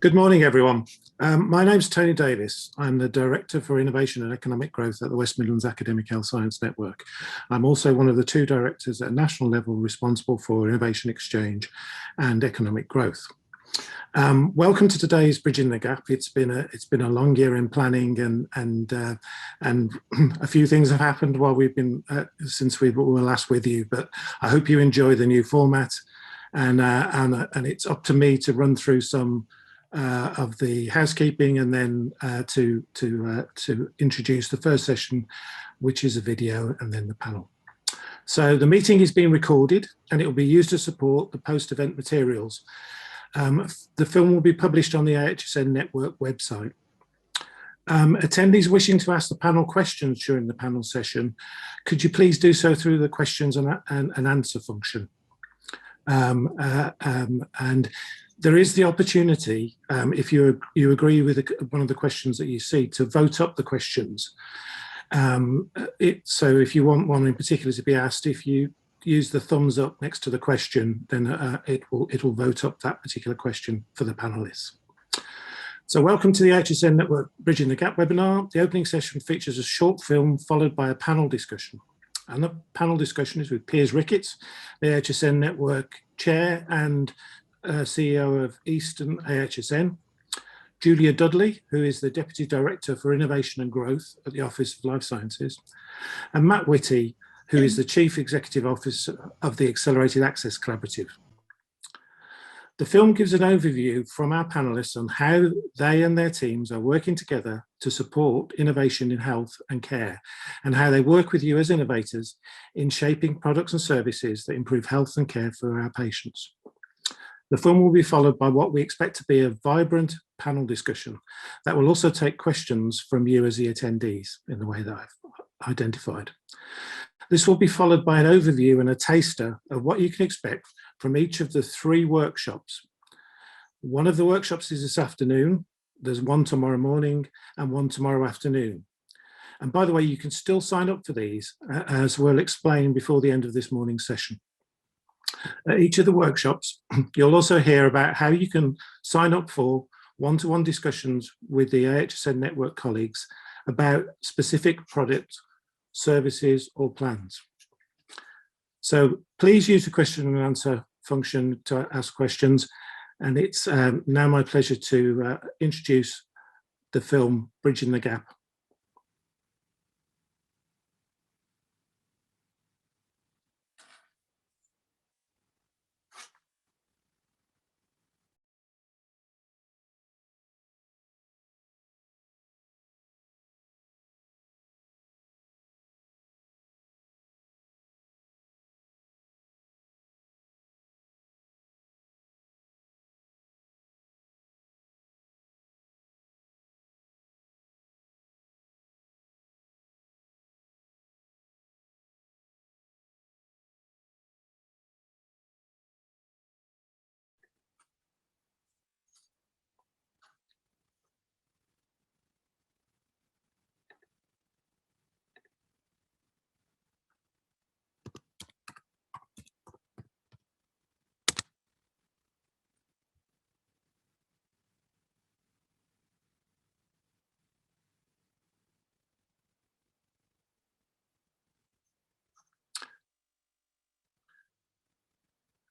Good morning, everyone. My name's Tony Davis. I'm the Director for Innovation and Economic Growth at the West Midlands Academic Health Science Network. I'm also one of the two directors at a national level responsible for innovation exchange and economic growth. Welcome to today's Bridging the Gap. It's been a long year in planning, and a few things have happened while we've been since we were last with you. But I hope you enjoy the new format, and it's up to me to run through some of the housekeeping, and then to introduce the first session, which is a video, and then the panel. So the meeting is being recorded, and it will be used to support the post-event materials. The film will be published on the AHSN network website. Attendees wishing to ask the panel questions during the panel session, could you please do so through the questions and answer function? And there is the opportunity, if you agree with one of the questions that you see, to vote up the questions. So if you want one in particular to be asked, if you use the thumbs up next to the question, then it will vote up that particular question for the panelists. So welcome to the AHSN Network Bridging the Gap webinar. The opening session features a short film followed by a panel discussion. And the panel discussion is with Piers Ricketts, the AHSN Network Chair and CEO of Eastern AHSN, Julia Dudley, who is the Deputy Director for Innovation and Growth at the Office of Life Sciences, and Matt Whitty, who is the Chief Executive Officer of the Accelerated Access Collaborative. The film gives an overview from our panelists on how they and their teams are working together to support innovation in health and care, and how they work with you as innovators in shaping products and services that improve health and care for our patients. The film will be followed by what we expect to be a vibrant panel discussion that will also take questions from you as the attendees in the way that I've identified. This will be followed by an overview and a taster of what you can expect from each of the 3 workshops. One of the workshops is this afternoon, there's one tomorrow morning and one tomorrow afternoon. And by the way, you can still sign up for these, as we'll explain before the end of this morning's session. At each of the workshops, you'll also hear about how you can sign up for one-to-one discussions with the AHSN network colleagues about specific products, services, or plans. So please use the question and answer function to ask questions. And it's now my pleasure to introduce the film Bridging the Gap.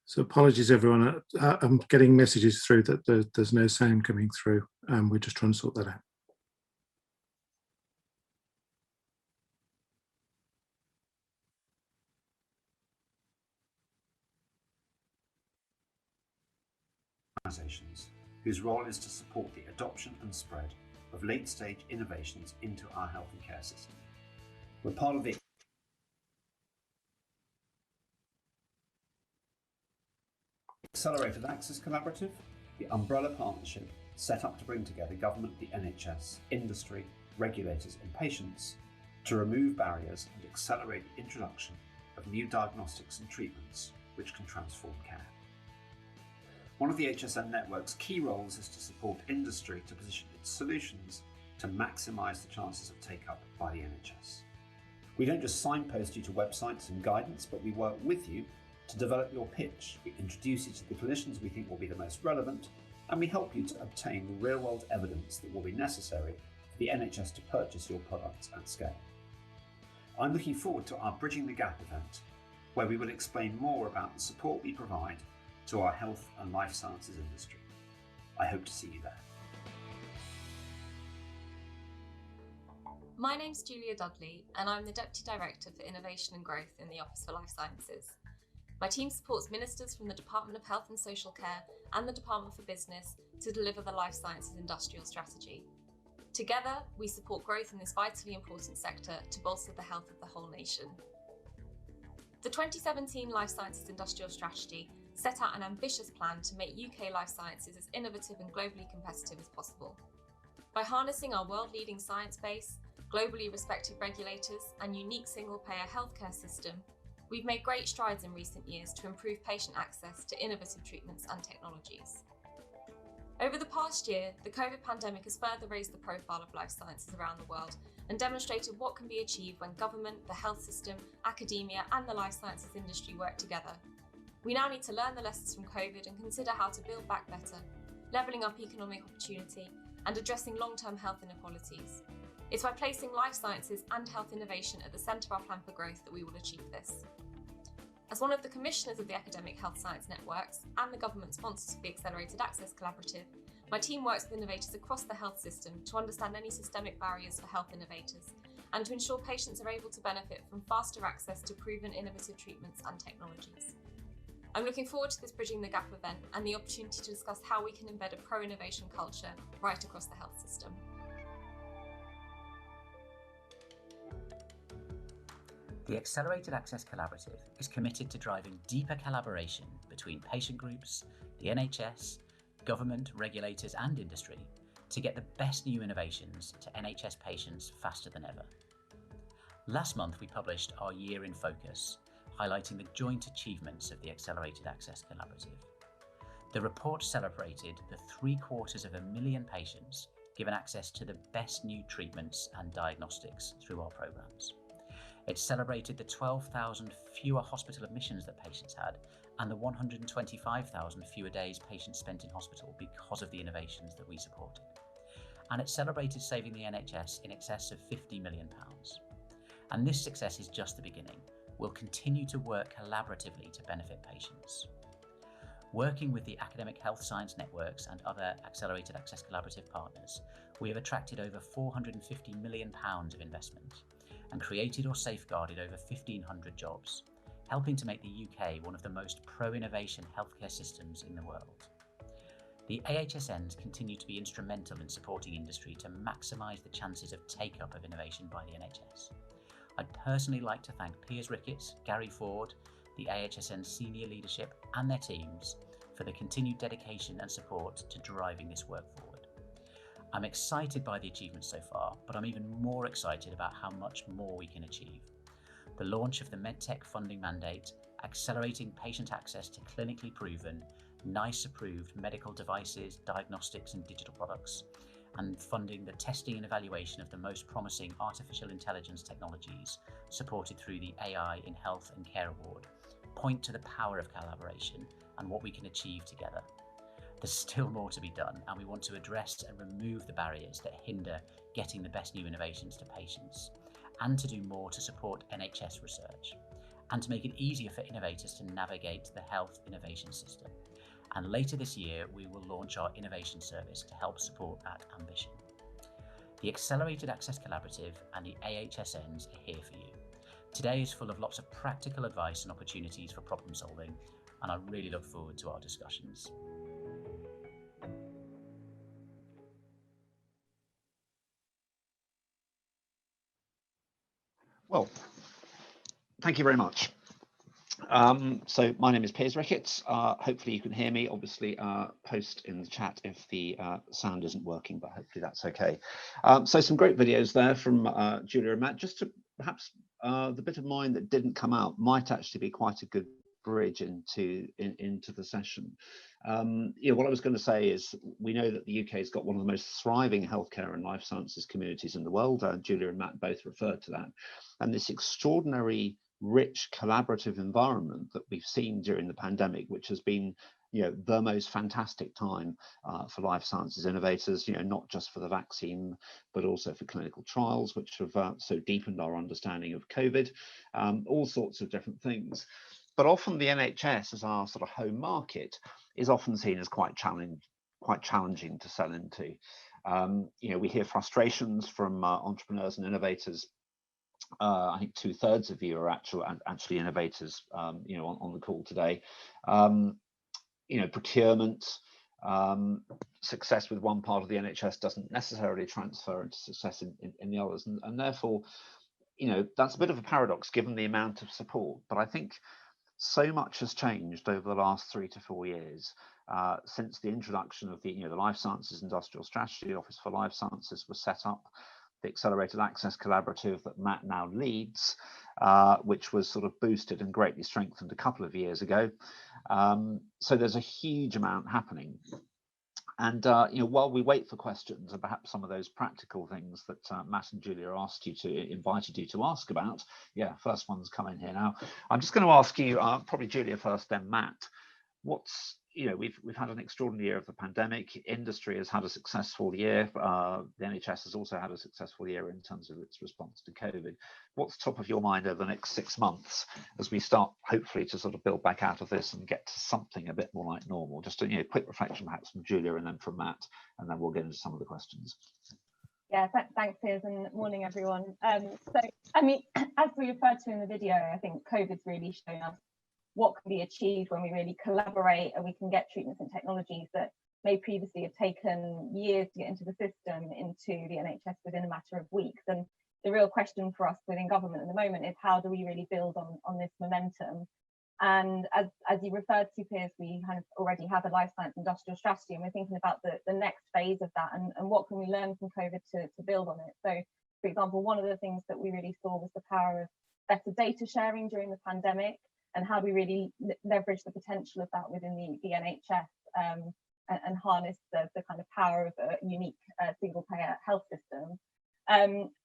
So apologies, everyone. I'm getting messages through that there's no sound coming through. We're just trying to sort that out. Organizations whose role is to support the adoption and spread of late-stage innovations into our health and care system. We're part of the Accelerated Access Collaborative, the umbrella partnership set up to bring together government, the NHS, industry, regulators and patients to remove barriers and accelerate the introduction of new diagnostics and treatments which can transform care. One of the AHSN network's key roles is to support industry to position its solutions to maximise the chances of take-up by the NHS. We don't just signpost you to websites and guidance, but we work with you to develop your pitch. We introduce you to the clinicians we think will be the most relevant and we help you to obtain the real-world evidence that will be necessary for the NHS to purchase your products at scale. I'm looking forward to our Bridging the Gap event, where we will explain more about the support we provide to our health and life sciences industry. I hope to see you there. My name's Julia Dudley, and I'm the Deputy Director for Innovation and Growth in the Office for Life Sciences. My team supports ministers from the Department of Health and Social Care and the Department for Business to deliver the Life Sciences Industrial Strategy. Together, we support growth in this vitally important sector to bolster the health of the whole nation. The 2017 Life Sciences Industrial Strategy set out an ambitious plan to make UK life sciences as innovative and globally competitive as possible. By harnessing our world-leading science base, globally respected regulators, and unique single-payer healthcare system, we've made great strides in recent years to improve patient access to innovative treatments and technologies. Over the past year, the COVID pandemic has further raised the profile of life sciences around the world and demonstrated what can be achieved when government, the health system, academia, and the life sciences industry work together. We now need to learn the lessons from COVID and consider how to build back better, levelling up economic opportunity and addressing long-term health inequalities. It's by placing life sciences and health innovation at the centre of our plan for growth that we will achieve this. As one of the commissioners of the Academic Health Science Networks and the government sponsors of the Accelerated Access Collaborative, my team works with innovators across the health system to understand any systemic barriers for health innovators and to ensure patients are able to benefit from faster access to proven innovative treatments and technologies. I'm looking forward to this Bridging the Gap event and the opportunity to discuss how we can embed a pro-innovation culture right across the health system. The Accelerated Access Collaborative is committed to driving deeper collaboration between patient groups, the NHS, government, regulators and industry to get the best new innovations to NHS patients faster than ever. Last month we published our Year in Focus, highlighting the joint achievements of the Accelerated Access Collaborative. The report celebrated the 750,000 patients given access to the best new treatments and diagnostics through our programmes. It celebrated the 12,000 fewer hospital admissions that patients had and the 125,000 fewer days patients spent in hospital because of the innovations that we supported. And it celebrated saving the NHS in excess of £50 million. And this success is just the beginning. We'll continue to work collaboratively to benefit patients. Working with the Academic Health Science Networks and other Accelerated Access Collaborative partners, we have attracted over £450 million of investment and created or safeguarded over 1,500 jobs, helping to make the UK one of the most pro-innovation healthcare systems in the world. The AHSNs continue to be instrumental in supporting industry to maximise the chances of take-up of innovation by the NHS. I'd personally like to thank Piers, Ricketts, Gary Ford, the AHSN senior leadership and their teams for the continued dedication and support to driving this work forward. I'm excited by the achievements so far, but I'm even more excited about how much more we can achieve. The launch of the MedTech funding mandate, accelerating patient access to clinically proven, NICE approved medical devices, diagnostics and digital products, and funding the testing and evaluation of the most promising artificial intelligence technologies supported through the AI in Health and Care Award, point to the power of collaboration and what we can achieve together. There's still more to be done, and we want to address and remove the barriers that hinder getting the best new innovations to patients, and to do more to support NHS research, and to make it easier for innovators to navigate the health innovation system. And later this year, we will launch our innovation service to help support that ambition. The Accelerated Access Collaborative and the AHSNs are here for you. Today is full of lots of practical advice and opportunities for problem solving, and I really look forward to our discussions. Well, thank you very much. So my name is Piers Ricketts. Hopefully you can hear me. Obviously, post in the chat if the sound isn't working, but hopefully that's okay. So some great videos there from Julia and Matt. Just to perhaps the bit of mine that didn't come out might actually be quite a good bridge into the session. What I was going to say is we know that the UK has got one of the most thriving healthcare and life sciences communities in the world. Julia and Matt both referred to that, and this extraordinary rich collaborative environment that we've seen during the pandemic, which has been the most fantastic time for life sciences innovators, not just for the vaccine, but also for clinical trials, which have so deepened our understanding of COVID, all sorts of different things. But often the NHS as our sort of home market is often seen as quite challenging to sell into. We hear frustrations from entrepreneurs and innovators. I think 2/3 of you are actually innovators, on the call today. Procurement, success with one part of the NHS doesn't necessarily transfer into success in the others, and therefore, that's a bit of a paradox given the amount of support. But I think so much has changed over the last 3 to 4 years since the introduction of the Life Sciences Industrial Strategy Office for Life Sciences was set up, the Accelerated Access Collaborative that Matt now leads, which was sort of boosted and greatly strengthened a couple of years ago. So there's a huge amount happening. And while we wait for questions and perhaps some of those practical things that Matt and Julia invited you to ask about, first one's coming here now. I'm just going to ask you, probably Julia first, then Matt. We've had an extraordinary year of the pandemic. Industry has had a successful year. The NHS has also had a successful year in terms of its response to COVID. What's top of your mind over the next 6 months as we start, hopefully, to sort of build back out of this and get to something a bit more like normal? Just a quick reflection, perhaps from Julia and then from Matt, and then we'll get into some of the questions. Yeah, thanks, Piers, and morning, everyone. So, I mean, as we referred to in the video, I think COVID's really shown us what can be achieved when we really collaborate and we can get treatments and technologies that may previously have taken years to get into the system into the NHS within a matter of weeks. And the real question for us within government at the moment is how do we really build on this momentum? And as you referred to, Piers, we kind of already have a life science industrial strategy, and we're thinking about the next phase of that and what can we learn from COVID to build on it. So, for example, one of the things that we really saw was the power of better data sharing during the pandemic, and how do we really leverage the potential of that within the NHS and harness the kind of power of a unique single payer health system.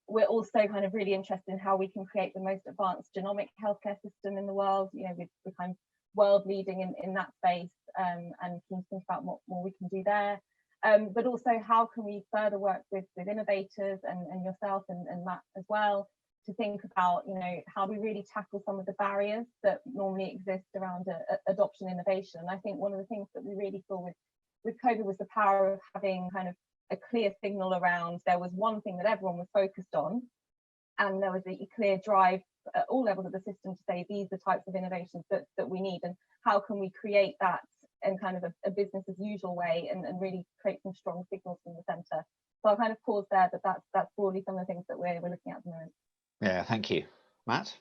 We're also kind of really interested in how we can create the most advanced genomic healthcare system in the world. We're kind of world leading in that space, and can think about what more we can do there. But also, how can we further work with innovators and yourself and Matt as well, to think about, how we really tackle some of the barriers that normally exist around adoption innovation. And I think one of the things that we really saw with COVID was the power of having kind of a clear signal around there was one thing that everyone was focused on, and there was a clear drive at all levels of the system to say these are the types of innovations that we need, and how can we create that in kind of a business as usual way and really create some strong signals from the centre. So I'll kind of pause there, but that's broadly some of the things that we're looking at the moment. Yeah, thank you. Matt?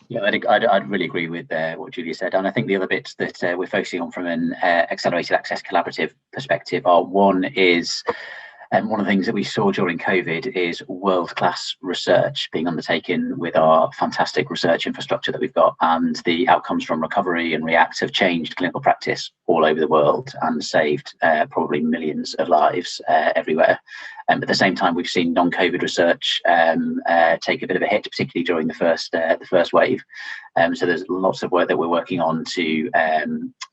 Yeah, I'd really agree with what Julia said. And I think the other bits that we're focusing on from an accelerated access collaborative perspective are, one is, one of the things that we saw during COVID is world-class research being undertaken with our fantastic research infrastructure that we've got, and the outcomes from Recovery and React have changed clinical practice all over the world and saved probably millions of lives everywhere. At the same time, we've seen non-COVID research take a bit of a hit, particularly during the first wave. So there's lots of work that we're working on to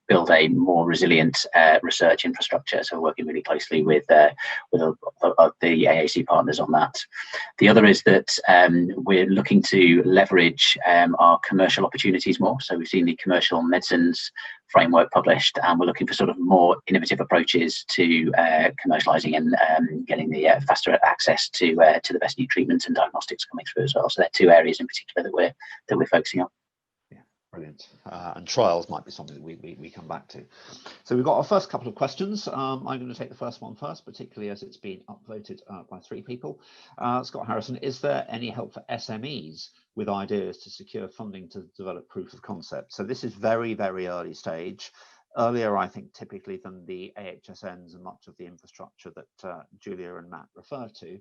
build a more resilient research infrastructure. So we're working really closely with the AAC partners on that. The other is that we're looking to leverage our commercial opportunities more. So we've seen the commercial medicines framework published, and we're looking for sort of more innovative approaches to commercializing and getting the faster access to the best new treatments and diagnostics coming through as well. So they're two areas in particular that we're focusing on. Brilliant. And trials might be something that we come back to. So we've got our first couple of questions. I'm going to take the first one first, particularly as it's been upvoted by 3 people. Scott Harrison, is there any help for SMEs with ideas to secure funding to develop proof of concept? So this is very, very early stage. Earlier, I think, typically than the AHSNs and much of the infrastructure that Julia and Matt referred to.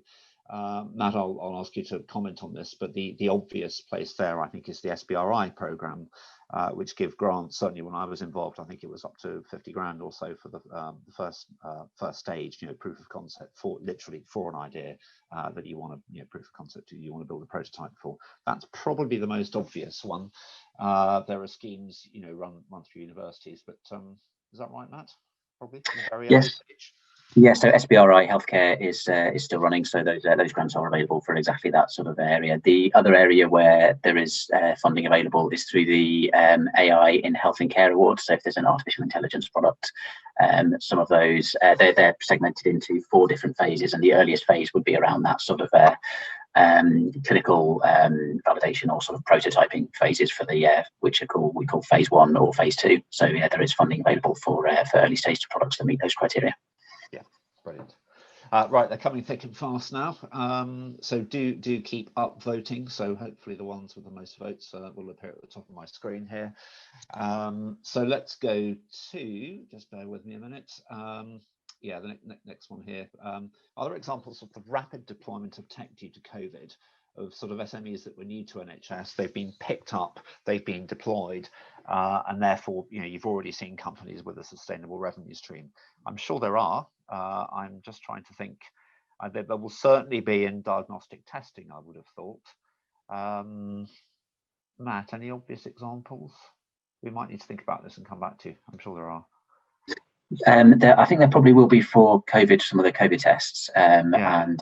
Matt, I'll ask you to comment on this, but the obvious place there, I think, is the SBRI programme. which give grants. Certainly when I was involved, I think it was up to 50 grand or so for the first stage, proof of concept for an idea that you want to, proof of concept you want to build a prototype for. That's probably the most obvious one. There are schemes, run through universities, but is that right, Matt? Probably very early stage. Yeah, so SBRI Healthcare is still running, so those grants are available for exactly that sort of area. The other area where there is funding available is through the AI in Health and Care Awards. So if there's an artificial intelligence product, some of those they're segmented into 4 different phases, and the earliest phase would be around that sort of clinical validation or sort of prototyping phases for the which we call phase 1 or phase 2. So yeah, there is funding available for early stage products that meet those criteria. Yeah, brilliant. Right, they're coming thick and fast now. So do keep up voting. So hopefully the ones with the most votes will appear at the top of my screen here. So let's go to, just bear with me a minute. Yeah, the next one here. Are there examples of the rapid deployment of tech due to COVID, of sort of SMEs that were new to NHS? They've been picked up, they've been deployed, and therefore, you've already seen companies with a sustainable revenue stream. I'm sure there are. I'm just trying to think. There will certainly be in diagnostic testing, I would have thought. Matt, any obvious examples? We might need to think about this and come back to you. I'm sure there are. I think there probably will be for COVID, some of the COVID tests, and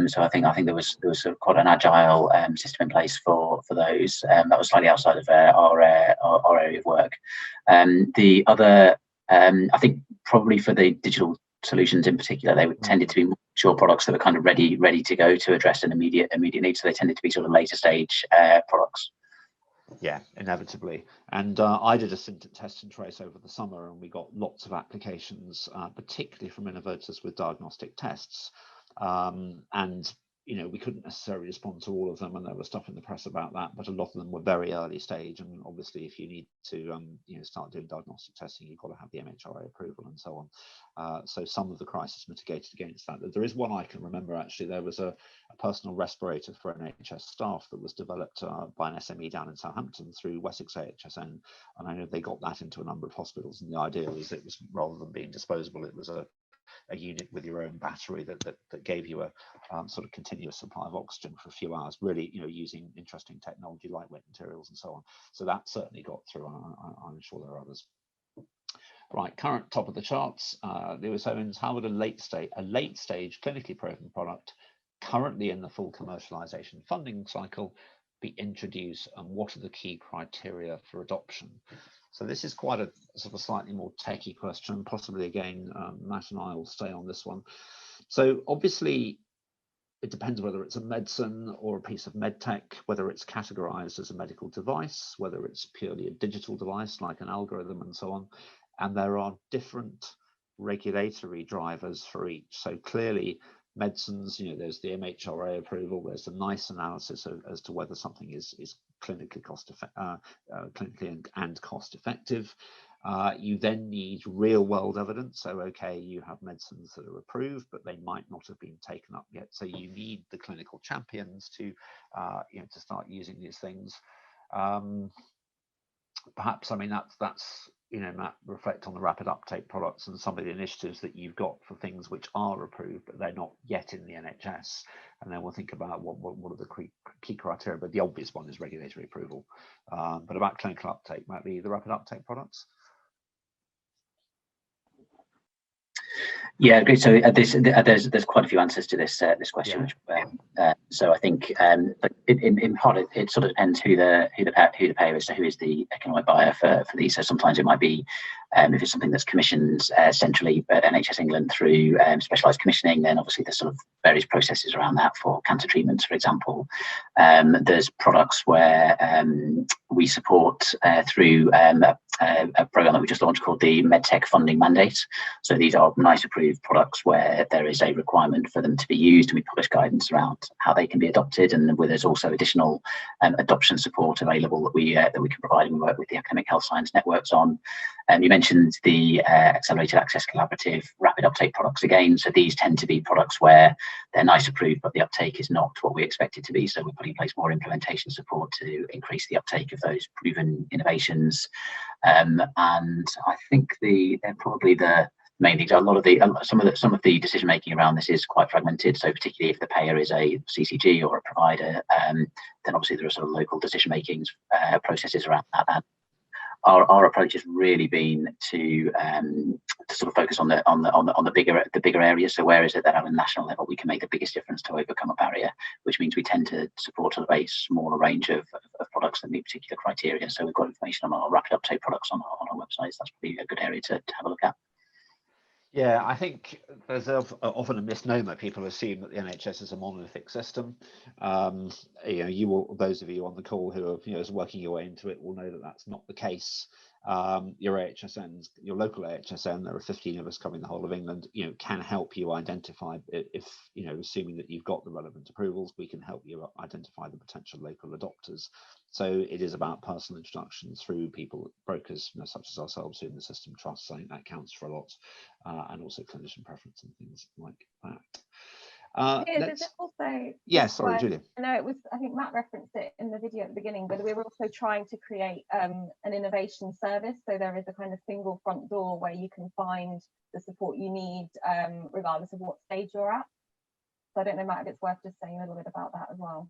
so I think there was sort of quite an agile system in place for those. That was slightly outside of our area of work. The other, I think probably for the digital solutions in particular, they tended to be more mature products that were kind of ready to go to address an immediate need. So they tended to be sort of later stage products. Yeah, inevitably. And I did a stint at Test and Trace over the summer, and we got lots of applications, particularly from innovators with diagnostic tests. And we couldn't necessarily respond to all of them, and there was stuff in the press about that, but a lot of them were very early stage. And obviously, if you need to start doing diagnostic testing, you've got to have the MHRA approval and so on. So some of the crisis mitigated against that. There is one I can remember, actually. There was a personal respirator for NHS staff that was developed by an SME down in Southampton through Wessex AHSN, and I know they got that into a number of hospitals, and the idea was it was, rather than being disposable, it was a unit with your own battery that gave you a sort of continuous supply of oxygen for a few hours, really, using interesting technology, lightweight materials and so on. So that certainly got through. I'm sure there are others. Right, current top of the charts. Lewis Owens, how would a late stage clinically proven product currently in the full commercialization funding cycle be introduced, and what are the key criteria for adoption? So this is quite a sort of slightly more techie question. Possibly again, Matt and I will stay on this one. So obviously, it depends whether it's a medicine or a piece of medtech, whether it's categorized as a medical device, whether it's purely a digital device like an algorithm and so on. And there are different regulatory drivers for each. So clearly, medicines, there's the MHRA approval, there's the NICE analysis as to whether something is clinically and cost effective. You then need real world evidence. So okay, you have medicines that are approved, but they might not have been taken up yet. So you need the clinical champions to to start using these things. Perhaps, I mean, that's Matt, reflect on the rapid uptake products and some of the initiatives that you've got for things which are approved, but they're not yet in the NHS. And then we'll think about what are the key criteria, but the obvious one is regulatory approval. But about clinical uptake, Matt, the rapid uptake products. Yeah, great. So there's quite a few answers to this question. Yeah. So I think in part it sort of depends who the payer is. So who is the economic buyer for these? So sometimes it might be if it's something that's commissioned centrally at NHS England through specialised commissioning, then obviously there's sort of various processes around that for cancer treatments, for example. There's products where we support through a programme that we just launched called the MedTech Funding Mandate. So these are NICE approved products where there is a requirement for them to be used, and we publish guidance around how they can be adopted, and where there's also additional adoption support available that we can provide, and we work with the academic health science networks on. You mentioned the Accelerated Access Collaborative rapid uptake products again. So these tend to be products where they're NICE approved, but the uptake is not what we expect it to be. So we're putting in place more implementation support to increase the uptake of those proven innovations. And I think they're probably the main things. A lot of the some of the decision making around this is quite fragmented. So particularly if the payer is a CCG or a provider, then obviously there are sort of local decision making processes around that. Our approach has really been to sort of focus on the bigger areas. So where is it that at a national level we can make the biggest difference to overcome a barrier, which means we tend to support a very smaller range of products that meet particular criteria. So we've got information on our rapid uptake products on our websites. That's probably a good area to have a look at. Yeah, I think there's often a misnomer. People assume that the NHS is a monolithic system. You will, those of you on the call who are working your way into it will know that that's not the case. Your AHSNs, your local AHSN, there are 15 of us covering the whole of England, can help you identify if, assuming that you've got the relevant approvals, we can help you identify the potential local adopters. So it is about personal introductions through people, brokers, such as ourselves who in the system trust. I think that counts for a lot, and also clinician preference and things like that. Is it also, sorry, Julia. No, I think Matt referenced it in the video at the beginning, but we were also trying to create an innovation service. So there is a kind of single front door where you can find the support you need, regardless of what stage you're at. So I don't know, Matt, if it's worth just saying a little bit about that as well.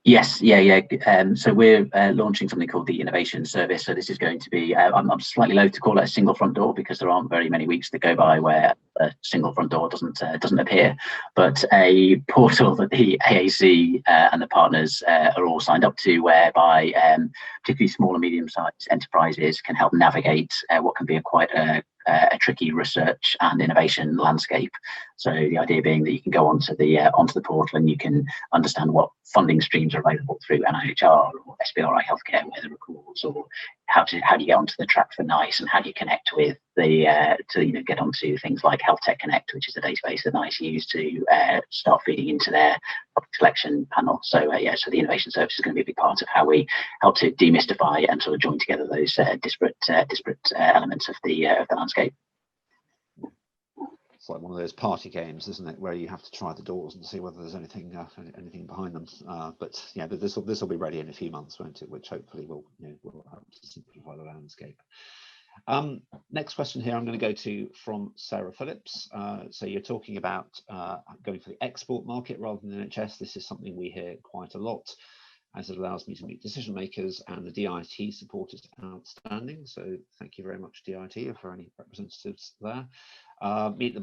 Yes, so we're launching something called the Innovation Service. So this is going to be, I'm slightly loath to call it a single front door because there aren't very many weeks that go by where a single front door doesn't appear, but a portal that the AAC and the partners are all signed up to, whereby particularly small and medium-sized enterprises can help navigate what can be quite a tricky research and innovation landscape. So the idea being that you can go onto the portal and you can understand what funding streams are available through NIHR or SBRI Healthcare, where there are calls, or how do you get onto the track for NICE, and how do you connect with the to get onto things like Health Tech Connect, which is a database that NICE use to start feeding into their public selection panel. So so the innovation service is going to be a big part of how we help to demystify and sort of join together those disparate elements of the landscape. It's like one of those party games, isn't it, where you have to try the doors and see whether there's anything behind them. But this will be ready in a few months, won't it? Which hopefully will help to simplify the landscape. Next question here I'm going to go to from Sarah Phillips. So you're talking about going for the export market rather than the NHS. This is something we hear quite a lot, as it allows me to meet decision makers, and the DIT support is outstanding. So thank you very much, DIT, for any representatives there. Meet the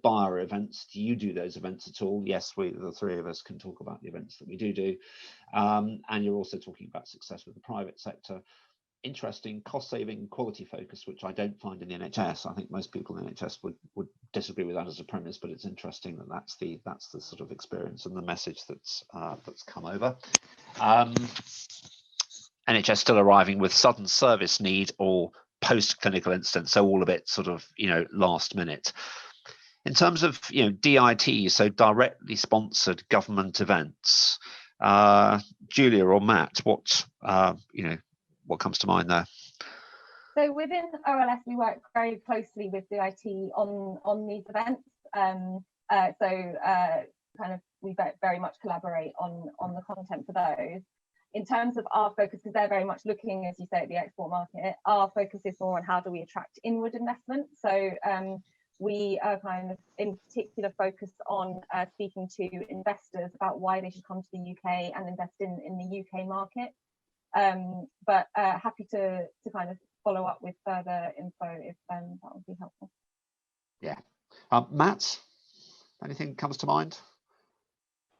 buyer events. Do you do those events at all? Yes, the three of us can talk about the events that we do. And you're also talking about success with the private sector. Interesting, cost saving, quality focus, which I don't find in the NHS. I think most people in the NHS would disagree with that as a premise, but it's interesting that that's the sort of experience and the message that's come over. NHS still arriving with sudden service need or post-clinical incident, so all a bit sort of last minute. In terms of DIT, so directly sponsored government events, Julia or Matt, what comes to mind there? So within OLS, we work very closely with DIT on these events. We very much collaborate on the content for those. In terms of our focus, because they're very much looking, as you say, at the export market, our focus is more on how do we attract inward investment. So we are kind of in particular focused on speaking to investors about why they should come to the UK and invest in the UK market. But happy to kind of follow up with further info if that would be helpful. Yeah. Matt, anything comes to mind?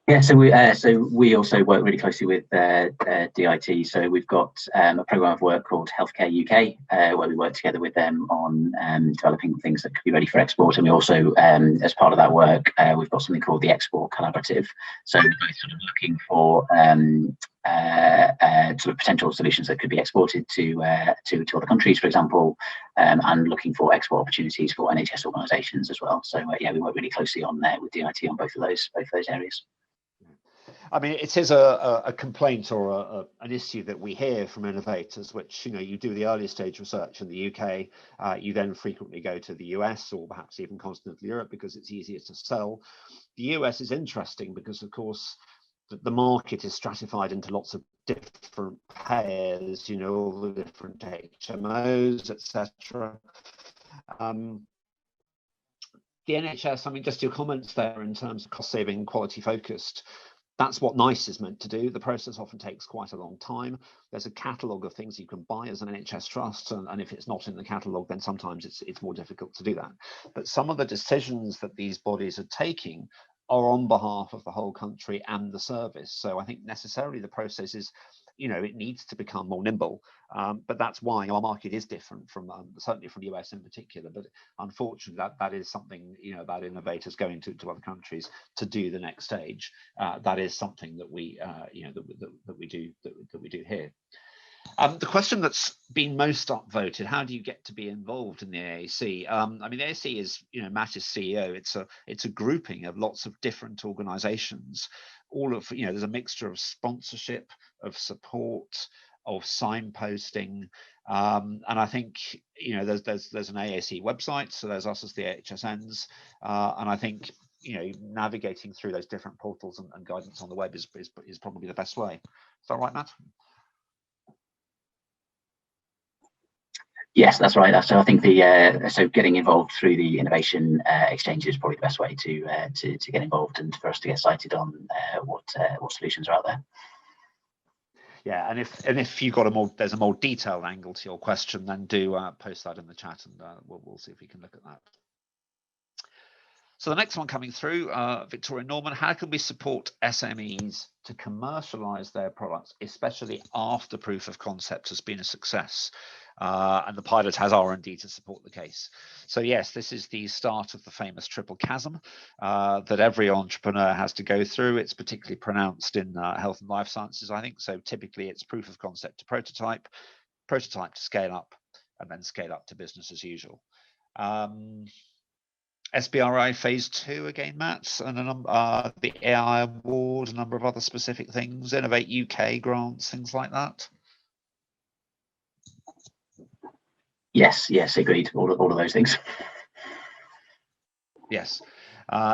Yeah, so we also work really closely with DIT. So we've got a program of work called Healthcare UK, where we work together with them on developing things that could be ready for export. And we also, as part of that work, we've got something called the Export Collaborative. So we're both sort of looking for sort of potential solutions that could be exported to other countries, for example, and looking for export opportunities for NHS organisations as well. So we work really closely on with DIT on both of those areas. I mean, it is a complaint or an issue that we hear from innovators, which, you know, you do the early stage research in the UK, you then frequently go to the US or perhaps even continental Europe because it's easier to sell. The US is interesting because, of course, the market is stratified into lots of different payers, you know, all the different HMOs, etc. The NHS, I mean, just your comments there in terms of cost saving, quality focused, that's what NICE is meant to do. The process often takes quite a long time. There's a catalogue of things you can buy as an NHS trust, and if it's not in the catalogue, then sometimes it's more difficult to do that. But some of the decisions that these bodies are taking are on behalf of the whole country and the service. So I think necessarily the process is, you know, it needs to become more nimble. But that's why our market is different from certainly from the US in particular. But unfortunately, that is something, you know, about innovators going to other countries to do the next stage. That is something that we, you know, that we do here. The question that's been most upvoted: how do you get to be involved in the AAC? I mean, the AAC is, you know, Matt is CEO. It's a grouping of lots of different organisations. All of, you know, there's a mixture of sponsorship, of support, of signposting, and I think, you know, there's an AAC website, so there's us as the AHSNs, and I think, you know, navigating through those different portals and guidance on the web is probably the best way. Is that right, Matt? Yes, that's right. So I think so getting involved through the innovation exchange is probably the best way to get involved and for us to get cited on what solutions are out there. Yeah, and if you've got there's a more detailed angle to your question, then do post that in the chat, and we'll see if we can look at that. So the next one coming through, Victoria Norman: how can we support SMEs to commercialize their products, especially after proof of concept has been a success? And the pilot has R&D to support the case. So yes, this is the start of the famous triple chasm that every entrepreneur has to go through. It's particularly pronounced in health and life sciences, I think. So typically it's proof of concept to prototype, prototype to scale up, and then scale up to business as usual. SBRI phase 2 again, Matt, and the AI award, a number of other specific things, Innovate UK grants, things like that. Yes, agreed. All of those things. Yes.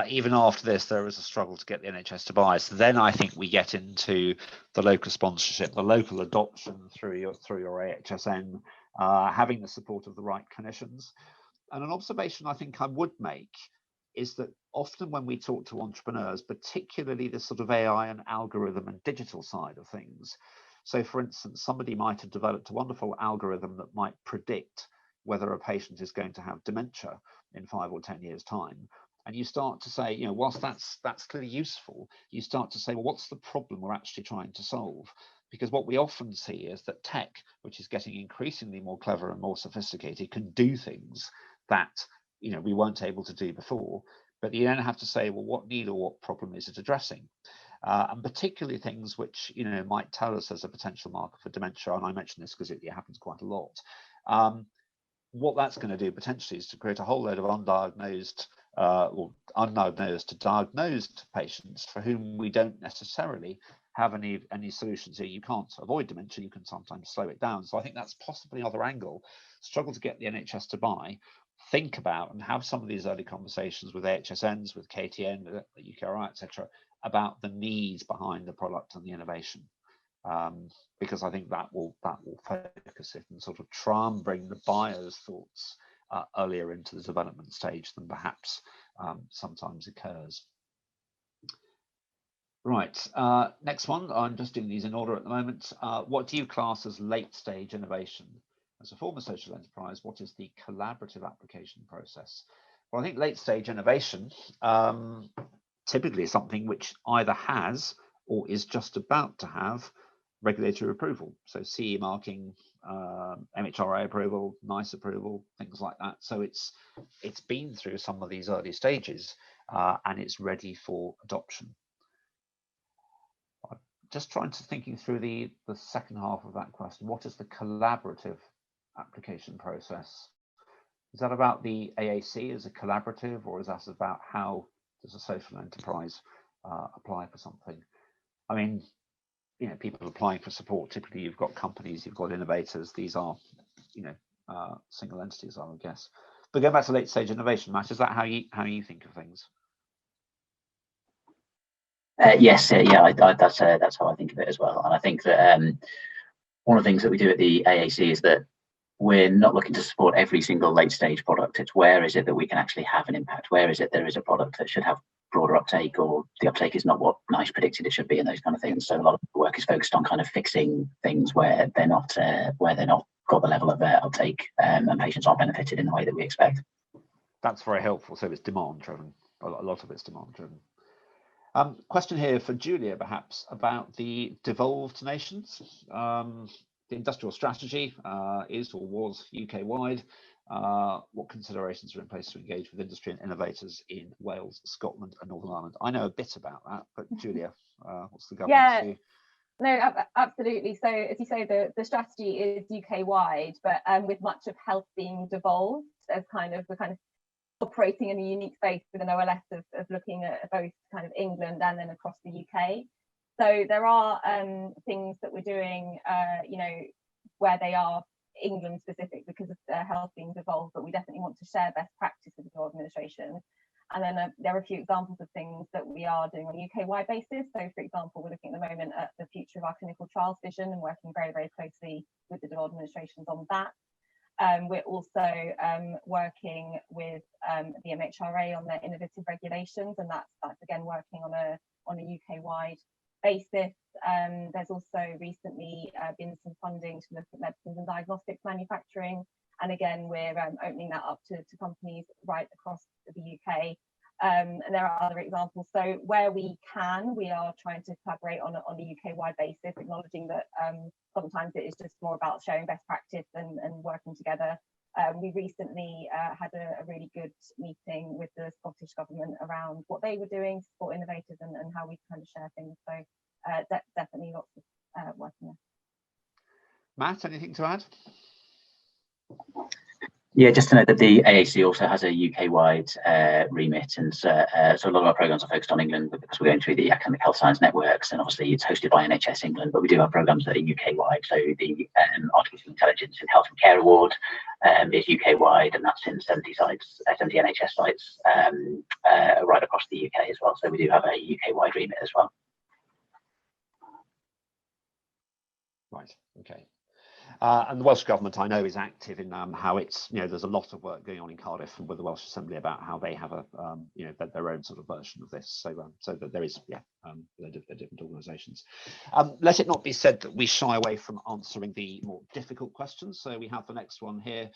Even after this, there is a struggle to get the NHS to buy. So then I think we get into the local sponsorship, the local adoption through your AHSN, having the support of the right clinicians. And an observation I think I would make is that often when we talk to entrepreneurs, particularly the sort of AI and algorithm and digital side of things, so for instance, somebody might have developed a wonderful algorithm that might predict whether a patient is going to have dementia in 5 or 10 years' time. And you start to say, you know, whilst that's clearly useful, you start to say, well, what's the problem we're actually trying to solve? Because what we often see is that tech, which is getting increasingly more clever and more sophisticated, can do things that, you know, we weren't able to do before. But you then have to say, well, what need or what problem is it addressing? And particularly things which, you know, might tell us there's a potential marker for dementia. And I mention this because it happens quite a lot. What that's going to do potentially is to create a whole load of undiagnosed or undiagnosed to diagnosed patients for whom we don't necessarily have any solutions here. You can't avoid dementia, you can sometimes slow it down. So I think that's possibly another angle. Struggle to get the NHS to buy, think about and have some of these early conversations with AHSNs, with KTN, with UKRI, etc., about the needs behind the product and the innovation. Because I think that will focus it and sort of try and bring the buyer's thoughts earlier into the development stage than perhaps sometimes occurs. Right, next one. I'm just doing these in order at the moment. What do you class as late stage innovation? As a former social enterprise, what is the collaborative application process? Well, I think late stage innovation typically is something which either has or is just about to have regulatory approval. So CE marking, MHRA approval, NICE approval, things like that. So it's been through some of these early stages and it's ready for adoption. I'm just thinking through the second half of that question. What is the collaborative application process? Is that about the AAC as a collaborative, or is that about how does a social enterprise apply for something? I mean, people applying for support, typically you've got companies, you've got innovators. These are, single entities, I would guess. But going back to late stage innovation, Matt, is that how you think of things? Yes, yeah, that's how I think of it as well. And I think that one of the things that we do at the AAC is that we're not looking to support every single late stage product. It's where is it that we can actually have an impact? Where is it there is a product that should have broader uptake, or the uptake is not what NICE predicted it should be, and those kind of things. So a lot of the work is focused on kind of fixing things where they're not got the level of uptake, and patients aren't benefited in the way that we expect. That's very helpful. So it's demand driven. A lot of it's demand driven. Question here for Julia, perhaps, about the devolved nations. The industrial strategy is or was UK-wide. What considerations are in place to engage with industry and innovators in Wales, Scotland and Northern Ireland? I know a bit about that, but Julia, what's the government's view? No, absolutely. So as you say, the strategy is UK-wide, but with much of health being devolved as we're kind of operating in a unique space with an OLS of looking at both kind of England and then across the UK. So there are things that we're doing, where they are England specific because of health being devolved, but we definitely want to share best practice with the administration. And then there are a few examples of things that we are doing on a UK-wide basis. So, for example, we're looking at the moment at the future of our clinical trials vision and working very, very closely with the devolved administrations on that. We're also working with the Mhra on their innovative regulations, and that's again working on a UK-wide basis. There's also recently been some funding to look at medicines and diagnostics manufacturing, and again we're opening that up to companies right across the UK. And there are other examples. So where we can, we are trying to collaborate on a UK-wide basis, acknowledging that sometimes it is just more about sharing best practice and working together. We recently had a really good meeting with the Scottish Government around what they were doing to support innovators and how we kind of share things. So definitely lots of working there. Matt, anything to add? Yeah, just to note that the AAC also has a UK-wide remit, and so a lot of our programs are focused on England because we're going through the academic health science networks, and obviously it's hosted by NHS England, but we do have programs that are UK-wide. So the Artificial Intelligence in Health and Care Award is UK-wide, and that's in 70 sites, 70 NHS sites right across the UK as well. So we do have a UK-wide remit as well. Right, okay. And the Welsh Government, I know, is active in how it's, there's a lot of work going on in Cardiff and with the Welsh Assembly about how they have a, their own sort of version of this. So that there is, they're different organisations. Let it not be said that we shy away from answering the more difficult questions. So we have the next one here.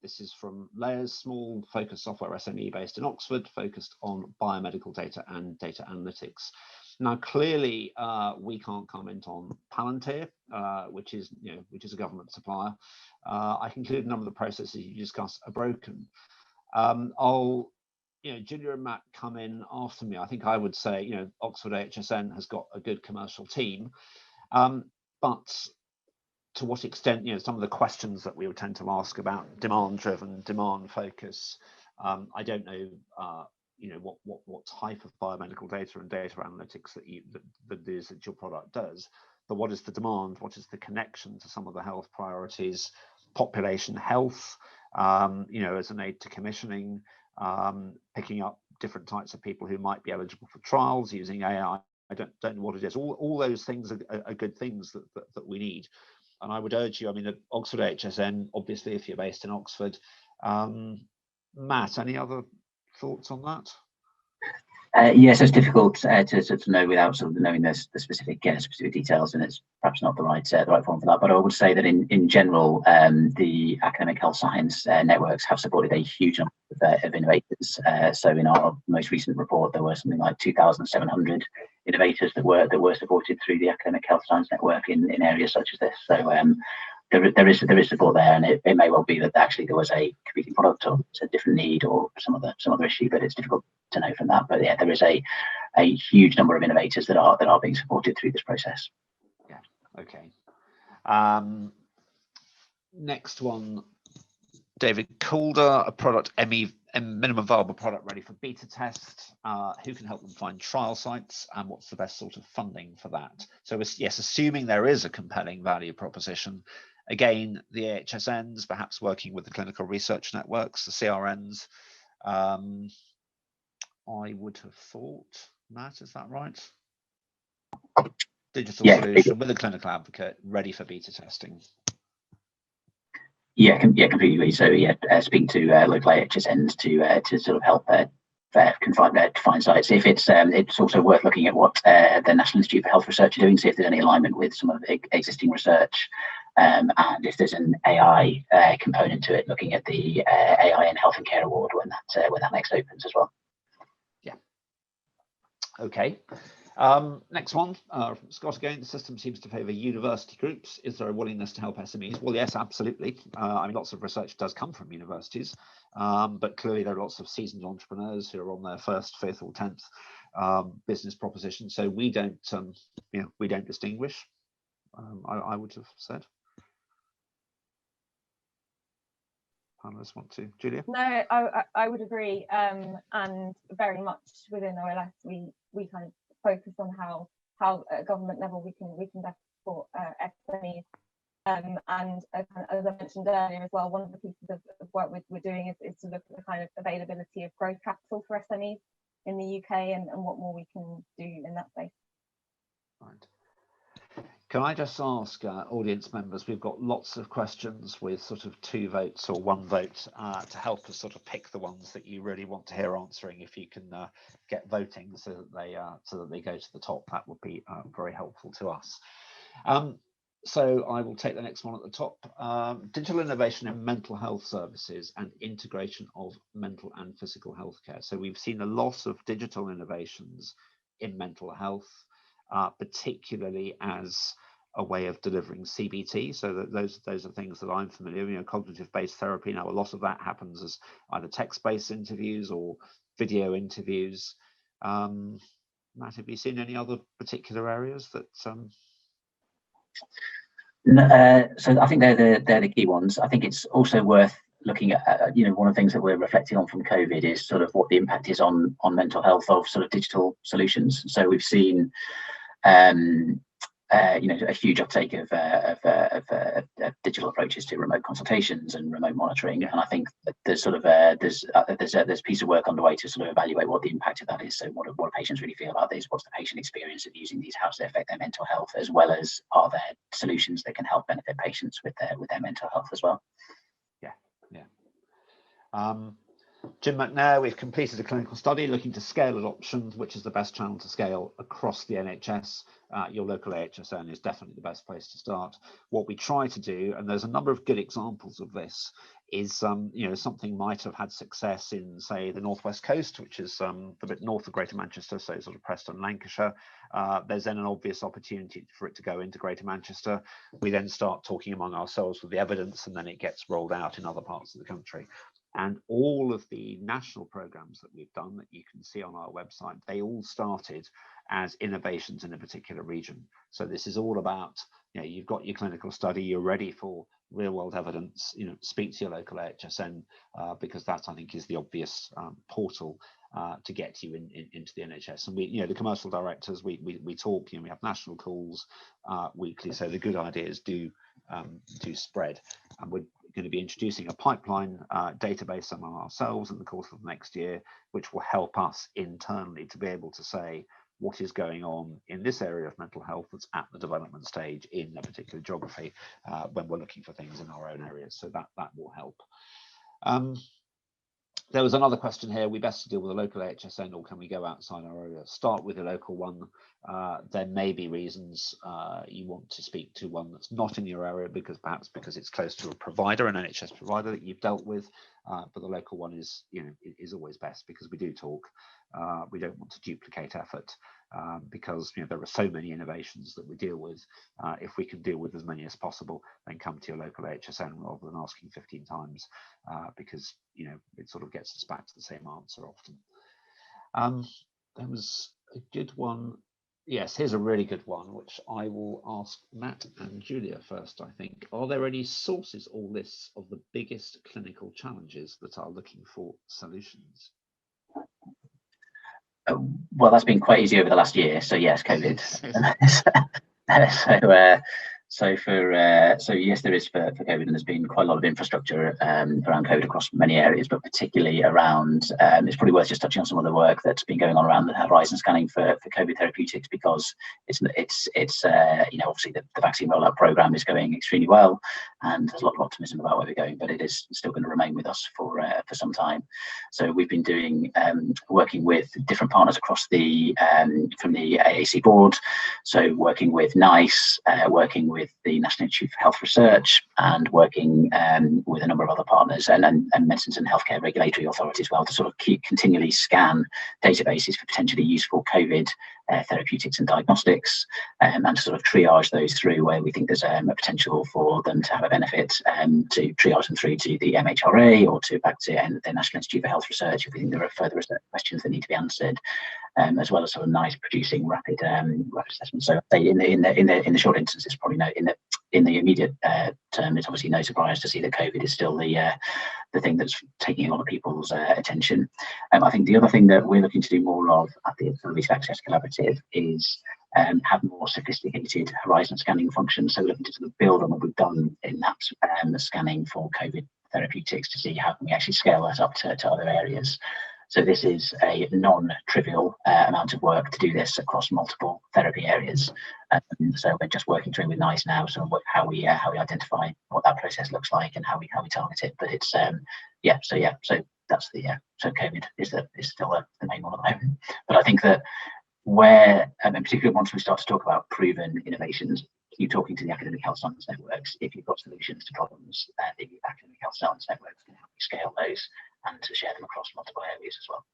This is from Layers, small focused software SME based in Oxford, focused on biomedical data and data analytics. Now, clearly, we can't comment on Palantir, which is a government supplier. I conclude a number of the processes you discussed are broken. I'll, Julia and Matt come in after me. I think I would say, Oxford AHSN has got a good commercial team, but to what extent, some of the questions that we would tend to ask about demand-driven, demand focus, I don't know. What type of biomedical data and data analytics that your product does, but what is the demand? What is the connection to some of the health priorities, population health, as an aid to commissioning, picking up different types of people who might be eligible for trials using AI. I don't know what it is. All those things are good things that we need. And I would urge you, at Oxford AHSN, obviously, if you're based in Oxford. Matt, any other thoughts on that? Yes, it's difficult to know without sort of knowing the specific details, and it's perhaps not the right form for that. But I would say that in general, the academic health science networks have supported a huge number of innovators. So in our most recent report, there were something like 2,700 innovators that were supported through the academic health science network in areas such as this. So there is support there, and it may well be that actually there was a competing product or a different need or some other issue, but it's difficult to know from that. But yeah, there is a huge number of innovators that are being supported through this process. Yeah. Okay. Next one, David Calder, a product a minimum viable product ready for beta test? Who can help them find trial sites, and what's the best sort of funding for that? So yes, assuming there is a compelling value proposition, again, the AHSNs, perhaps working with the clinical research networks, the CRNs, I would have thought, Matt, is that right? Digital solution with a clinical advocate ready for beta testing. Yeah, completely agree. So speak to local AHSNs to sort of help find sites. If it's also worth looking at what the National Institute for Health Research are doing, see if there's any alignment with some of the existing research, and if there's an AI component to it, looking at the AI in Health and Care Award when that next opens as well. Yeah. Okay. Next one, from Scott again. The system seems to favour university groups. Is there a willingness to help SMEs? Well, yes, absolutely. I mean, lots of research does come from universities, but clearly there are lots of seasoned entrepreneurs who are on their first, fifth, or 10th business proposition. So we don't, we don't distinguish. I would have said. Panelists want to, Julia? No, I would agree, and very much within OLS we kind of focus on how at government level we can best support SMEs, and as I mentioned earlier as well, one of the pieces of work we're doing is to look at the kind of availability of growth capital for SMEs in the UK and what more we can do in that space. Right. Can I just ask audience members, we've got lots of questions with sort of 2 votes or 1 vote to help us sort of pick the ones that you really want to hear answering. If you can get voting so that they go to the top, that would be very helpful to us. So I will take the next one at the top. Digital innovation in mental health services and integration of mental and physical health care. So we've seen a lot of digital innovations in mental health, particularly as a way of delivering CBT. So that those are things that I'm familiar with. Cognitive-based therapy. Now, a lot of that happens as either text-based interviews or video interviews. Matt, have you seen any other particular areas that? So I think they're the key ones. I think it's also worth looking at, one of the things that we're reflecting on from COVID is sort of what the impact is on mental health of sort of digital solutions. So we've seen, a huge uptake of digital approaches to remote consultations and remote monitoring. And I think that there's sort of there's a piece of work underway to sort of evaluate what the impact of that is. So what do patients really feel about this? What's the patient experience of using these? How does it affect their mental health? As well as, are there solutions that can help benefit patients with their mental health as well? Jim McNair, we've completed a clinical study looking to scale adoption, which is the best channel to scale across the NHS. Your local AHSN is definitely the best place to start. What we try to do, and there's a number of good examples of this, is something might have had success in, say, the Northwest Coast, which is a bit north of Greater Manchester, so sort of Preston, Lancashire. There's then an obvious opportunity for it to go into Greater Manchester. We then start talking among ourselves with the evidence, and then it gets rolled out in other parts of the country. And all of the national programs that we've done that you can see on our website, they all started as innovations in a particular region. So this is all about, you've got your clinical study, you're ready for real world evidence, speak to your local AHSN, because that, I think, is the obvious portal to get you into the NHS. And we, the commercial directors, we talk, we have national calls weekly. So the good ideas do spread, and we're going to be introducing a pipeline database among ourselves in the course of next year, which will help us internally to be able to say what is going on in this area of mental health that's at the development stage in a particular geography when we're looking for things in our own areas. So that will help. There was another question here. We best deal with a local AHSN, or can we go outside our area? Start with a local one. There may be reasons you want to speak to one that's not in your area, perhaps because it's close to a provider, an NHS provider that you've dealt with. But the local one is always best, because we do talk. We don't want to duplicate effort, because there are so many innovations that we deal with. If we can deal with as many as possible, then come to your local AHSN rather than asking 15 times, because it sort of gets us back to the same answer often. There was a good one Yes, here's a really good one, which I will ask Matt and Julia first, I think. Are there any sources or lists of the biggest clinical challenges that are looking for solutions? Well, that's been quite easy over the last year. So yes, COVID. So yes, there is for COVID, and there's been quite a lot of infrastructure around COVID across many areas, but particularly around. It's probably worth just touching on some of the work that's been going on around the horizon scanning for COVID therapeutics, because it's obviously the vaccine rollout program is going extremely well, and there's a lot of optimism about where we're going, but it is still going to remain with us for some time. So we've been doing working with different partners across the from the AAC board, so working with NICE, working with the National Institute for Health Research, and working with a number of other partners and medicines and healthcare regulatory authorities as well, to sort of continually scan databases for potentially useful COVID therapeutics and diagnostics, and to sort of triage those through where we think there's a potential for them to have a benefit, to triage them through to the MHRA or back to the National Institute for Health Research if we think there are further research questions that need to be answered, as well as sort of NICE producing rapid assessments. So in the short instance, it's probably in the immediate term, it's obviously no surprise to see that COVID is still the thing that's taking a lot of people's attention. I think the other thing that we're looking to do more of at the Accelerated Access Collaborative is have more sophisticated horizon scanning functions. So we're looking to sort of build on what we've done in that scanning for COVID therapeutics to see how can we actually scale that up to other areas. So this is a non-trivial amount of work to do this across multiple therapy areas. So we're just working through with NICE now, so how we identify what that process looks like and how we target it. But it's so that's so COVID is still the main one at the moment. But I think that where, and particularly once we start to talk about proven innovations, you're talking to the academic health science networks. If you've got solutions to problems, the academic health science networks can help you scale those and to share them across multiple areas as well.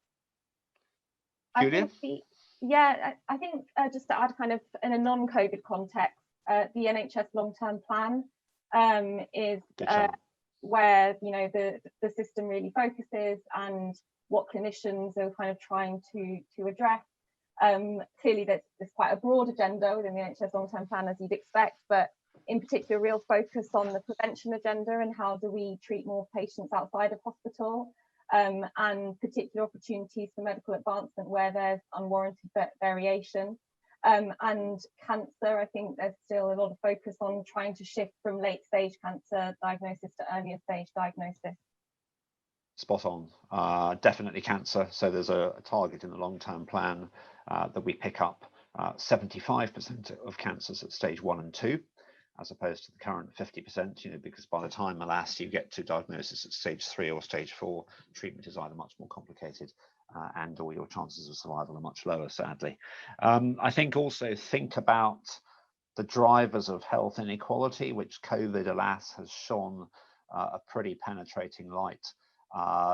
Julia? I think just to add, kind of in a non-COVID context, the NHS long-term plan is where the system really focuses and what clinicians are kind of trying to address. Clearly there's quite a broad agenda within the NHS long-term plan, as you'd expect, but in particular real focus on the prevention agenda and how do we treat more patients outside of hospital, and particular opportunities for medical advancement where there's unwarranted variation. And cancer, I think there's still a lot of focus on trying to shift from late stage cancer diagnosis to earlier stage diagnosis. Spot on. Definitely cancer. So there's a target in the long-term plan that we pick up 75% of cancers at stage 1 and 2, as opposed to the current 50%, because by the time, alas, you get to diagnosis at stage 3 or stage 4, treatment is either much more complicated and or your chances of survival are much lower, sadly. I think also think about the drivers of health inequality, which COVID, alas, has shone a pretty penetrating light.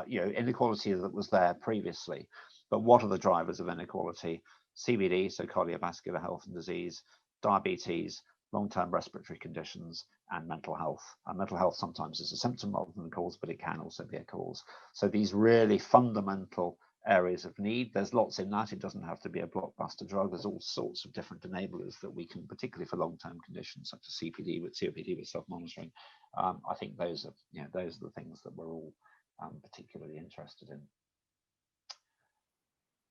Inequality that was there previously, but what are the drivers of inequality? CVD, so cardiovascular health and disease, diabetes, long-term respiratory conditions, and mental health. Mental health sometimes is a symptom rather than a cause, but it can also be a cause. So these really fundamental areas of need, there's lots in that. It doesn't have to be a blockbuster drug. There's all sorts of different enablers that we can, particularly for long-term conditions such as COPD with self-monitoring. I think those are the things that we're all particularly interested in.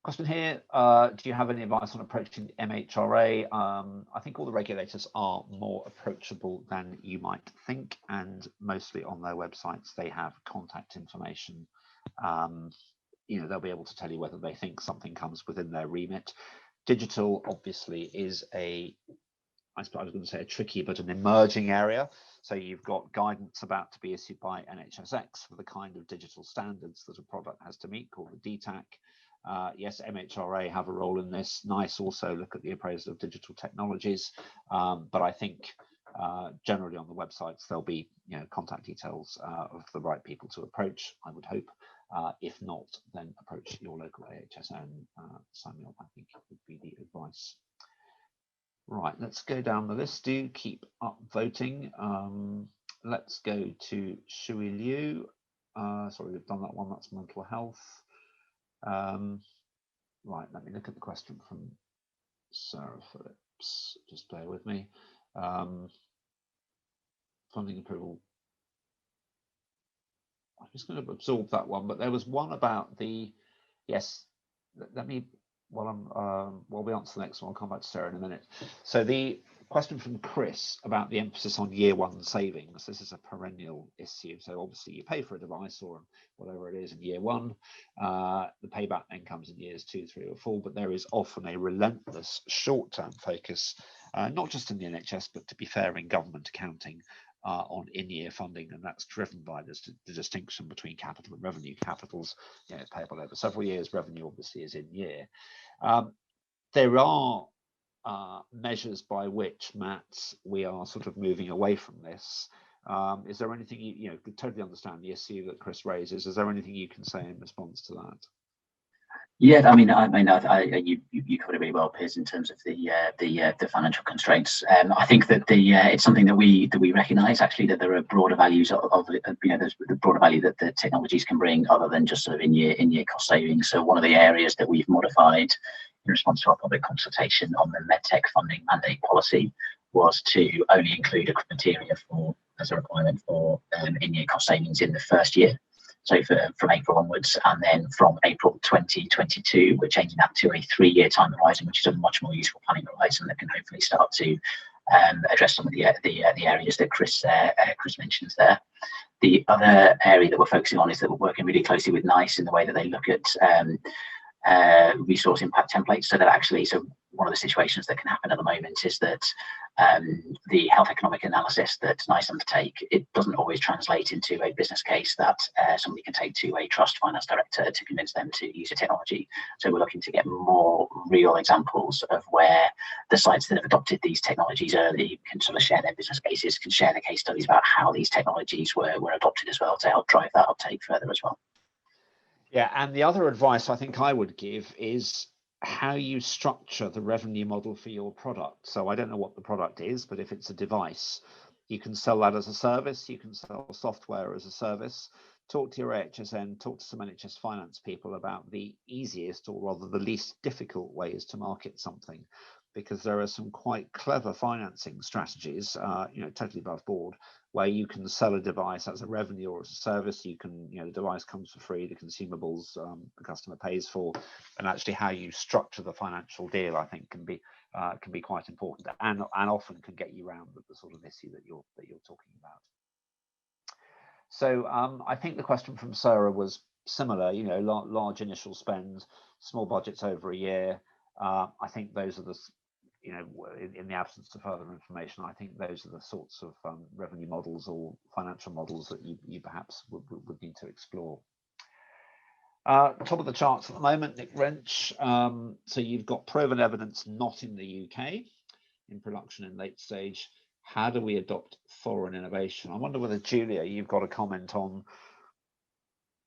Question here, do you have any advice on approaching MHRA? I think all the regulators are more approachable than you might think, and mostly on their websites they have contact information. They'll be able to tell you whether they think something comes within their remit. Digital obviously is I was going to say a tricky but an emerging area. So you've got guidance about to be issued by NHSX for the kind of digital standards that a product has to meet, called the DTAC. Yes, MHRA have a role in this. NICE also look at the appraisal of digital technologies, but I think generally on the websites there'll be contact details of the right people to approach, I would hope. If not, then approach your local AHSN. Samuel, I think would be the advice. Right, let's go down the list. Do keep up voting. Let's go to Shui Liu. Sorry, we've done that one. That's mental health. Right, let me look at the question from Sarah Phillips, just bear with me. Funding approval. I'm just going to absorb that one, but there was one about the, yes, let me, while we answer the next one, I'll come back to Sarah in a minute. So the question from Chris about the emphasis on year one savings. This is a perennial issue. So obviously you pay for a device or whatever it is in year one. The payback then comes in years 2, 3 or 4, but there is often a relentless short-term focus, not just in the NHS, but to be fair in government accounting, on in-year funding, and that's driven by the distinction between capital and revenue. Capital's, you know, payable over several years. Revenue obviously is in year. There are measures by which, Matt, we are sort of moving away from this. Is there anything you know? Totally understand the issue that Chris raises. Is there anything you can say in response to that? Yeah, I mean, you covered it really well, Piers, in terms of the financial constraints. I think that it's something that we recognise actually, that there are broader values of you know, there's the broader value that the technologies can bring other than just sort of in year cost savings. So one of the areas that we've modified in response to our public consultation on the medtech funding mandate policy was to only include a criteria as a requirement for in-year cost savings in the first year. So from April onwards, and then from April 2022, we're changing that to a 3-year time horizon, which is a much more useful planning horizon that can hopefully start to address some of the areas that Chris mentions there. The other area that we're focusing on is that we're working really closely with NICE in the way that they look at resource impact templates, so that actually, so one of the situations that can happen at the moment is that the health economic analysis that NICE undertake, it doesn't always translate into a business case that somebody can take to a trust finance director to convince them to use a technology. So we're looking to get more real examples of where the sites that have adopted these technologies early can sort of share their business cases, can share the case studies about how these technologies were adopted as well, to help drive that uptake further as well. Yeah, and the other advice I think I would give is how you structure the revenue model for your product. So I don't know what the product is, but if it's a device, you can sell that as a service, you can sell software as a service. Talk to your AHSN, talk to some NHS finance people about the easiest, or rather the least difficult ways to market something, because there are some quite clever financing strategies, you know, totally above board, where you can sell a device as a revenue or as a service. You can, you know, the device comes for free, the consumables the customer pays for, and actually how you structure the financial deal, I think, can be quite important, and often can get you around the sort of issue that you're talking about. So I think the question from Sarah was similar, you know, large initial spend, small budgets over a year. I think those are the, you know, in the absence of further information, I think those are the sorts of revenue models or financial models that you perhaps would need to explore. Top of the charts at the moment, Nick Wrench. So you've got proven evidence not in the UK, in production in late stage. How do we adopt foreign innovation? I wonder whether, Julia, you've got a comment on,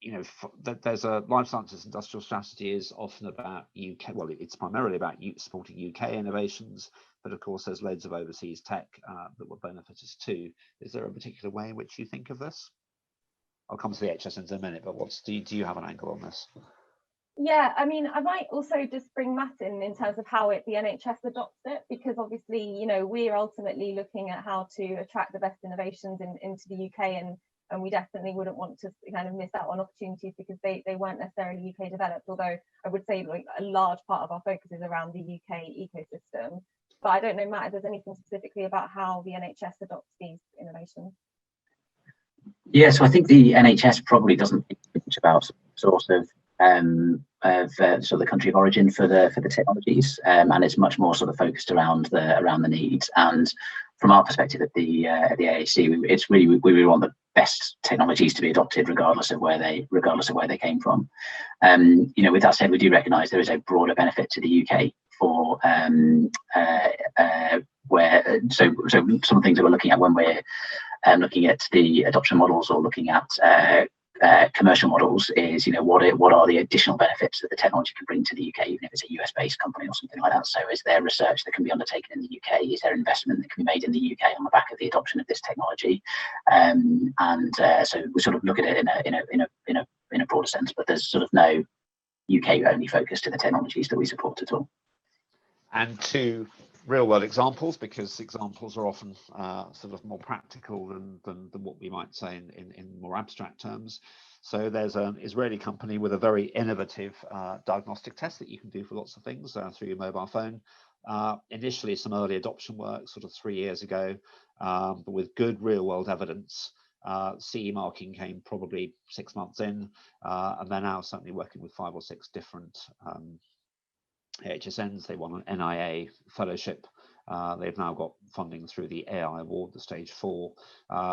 you know, that there's a life sciences industrial strategy is often about UK, well, it's primarily about supporting UK innovations, but of course there's loads of overseas tech that will benefit us too. Is there a particular way in which you think of this? I'll come to the AHSN in a minute, but do you have an angle on this? Yeah, I mean, I might also just bring Matt in terms of how the NHS adopts it, because obviously, you know, we're ultimately looking at how to attract the best innovations into the UK, and we definitely wouldn't want to kind of miss out on opportunities because they weren't necessarily UK developed, although I would say like a large part of our focus is around the UK ecosystem. But I don't know, Matt, if there's anything specifically about how the NHS adopts these innovations. Yeah, so I think the NHS probably doesn't think much about sort of the country of origin for the technologies, and it's much more sort of focused around the needs. And from our perspective at the AHC, it's really we want the best technologies to be adopted regardless of where they came from. You know, with that said, we do recognise there is a broader benefit to the UK for where so some things that we're looking at when we're looking at the adoption models or looking at commercial models is, you know, what are the additional benefits that the technology can bring to the UK, even if it's a US based company or something like that. So is there research that can be undertaken in the UK? Is there investment that can be made in the UK on the back of the adoption of this technology? So we sort of look at it in a broader sense, but there's sort of no UK only focus to the technologies that we support at all. and 2 real-world examples, because examples are often sort of more practical than what we might say in more abstract terms. So there's an Israeli company with a very innovative diagnostic test that you can do for lots of things through your mobile phone. Initially, some early adoption work sort of 3 years ago, but with good real-world evidence. CE marking came probably 6 months in, and they're now certainly working with 5 or 6 different AHSNs. They won an NIA fellowship. They've now got funding through the AI award, the stage 4.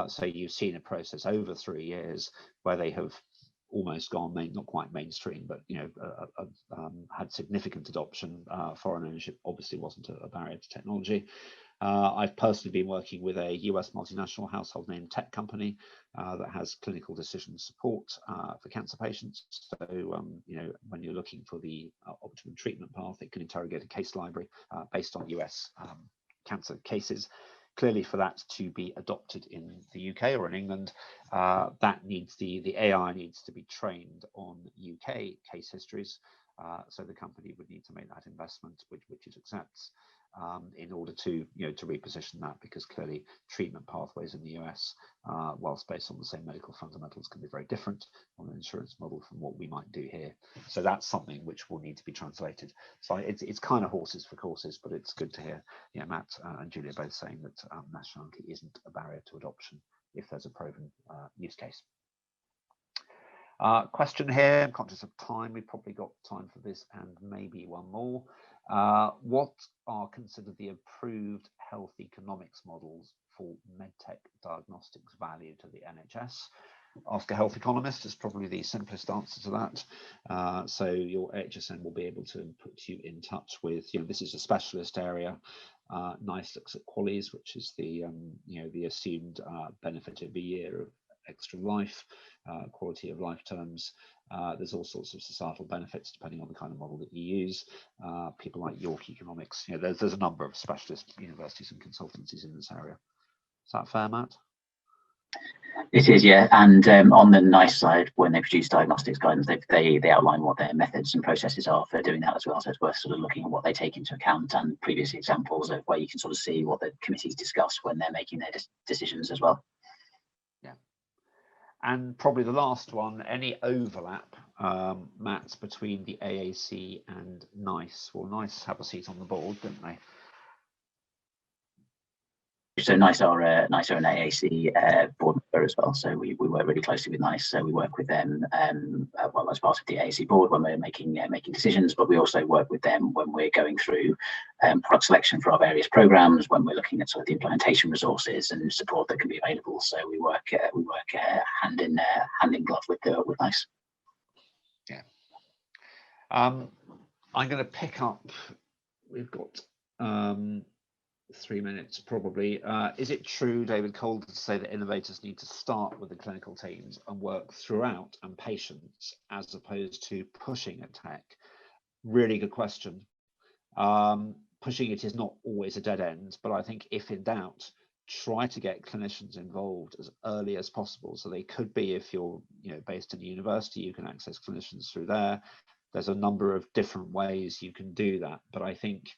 So you've seen a process over 3 years where they have almost gone not quite mainstream, but had significant adoption. Foreign ownership obviously wasn't a barrier to technology. I've personally been working with a US multinational household name tech company that has clinical decision support for cancer patients. So, when you're looking for the optimum treatment path, it can interrogate a case library based on US cancer cases. Clearly, for that to be adopted in the UK or in England, that needs the AI needs to be trained on UK case histories. So the company would need to make that investment, which it accepts, in order to to reposition that, because clearly treatment pathways in the US, whilst based on the same medical fundamentals, can be very different on an insurance model from what we might do here. So that's something which will need to be translated. So it's kind of horses for courses, but it's good to hear Matt and Julia both saying that nationality isn't a barrier to adoption if there's a proven use case. Question here, I'm conscious of time, we've probably got time for this and maybe one more. What are considered the approved health economics models for medtech diagnostics value to the NHS? Ask a health economist is probably the simplest answer to that. So your AHSN will be able to put you in touch with, this is a specialist area. NICE looks at QALYs, which is the the assumed benefit of a year of extra life, quality of life terms. There's all sorts of societal benefits depending on the kind of model that you use. People like York Economics, there's a number of specialist universities and consultancies in this area. Is that fair, Matt? It is, yeah. And on the NICE side, when they produce diagnostics guidance, they outline what their methods and processes are for doing that as well. So it's worth sort of looking at what they take into account and previous examples of where you can sort of see what the committees discuss when they're making their decisions as well. Yeah. And probably the last one, any overlap, Matt, between the AAC and NICE? Well, NICE have a seat on the board, don't they? So NICE are an AAC board member as well. So we work really closely with NICE. So we work with them well as part of the AAC board when we're making decisions, but we also work with them when we're going through product selection for our various programs, when we're looking at sort of the implementation resources and support that can be available. So we work hand in glove with NICE. Yeah. I'm going to pick up. We've got 3 minutes probably. Is it true, David Calder, to say that innovators need to start with the clinical teams and work throughout and patients as opposed to pushing a tech? Really good question. Pushing it is not always a dead end, but I think if in doubt, try to get clinicians involved as early as possible. So they could be, if you're based in a university, you can access clinicians through there. There's a number of different ways you can do that, but I think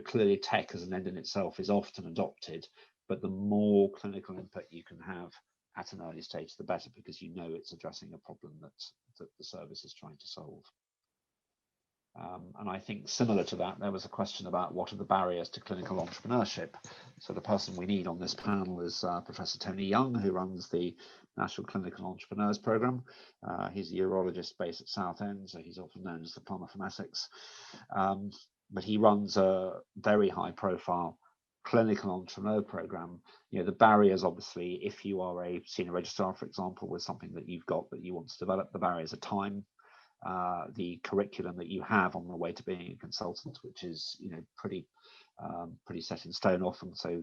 clearly tech as an end in itself is often adopted, but the more clinical input you can have at an early stage, the better, because it's addressing a problem that the service is trying to solve. And I think similar to that, there was a question about what are the barriers to clinical entrepreneurship. So the person we need on this panel is Professor Tony Young, who runs the National Clinical Entrepreneurs Programme. He's a urologist based at Southend, so he's often known as the plumber from Essex. But he runs a very high profile clinical entrepreneur program. The barriers, obviously, if you are a senior registrar, for example, with something that you've got that you want to develop, the barriers are time, the curriculum that you have on the way to being a consultant, which is pretty set in stone often, so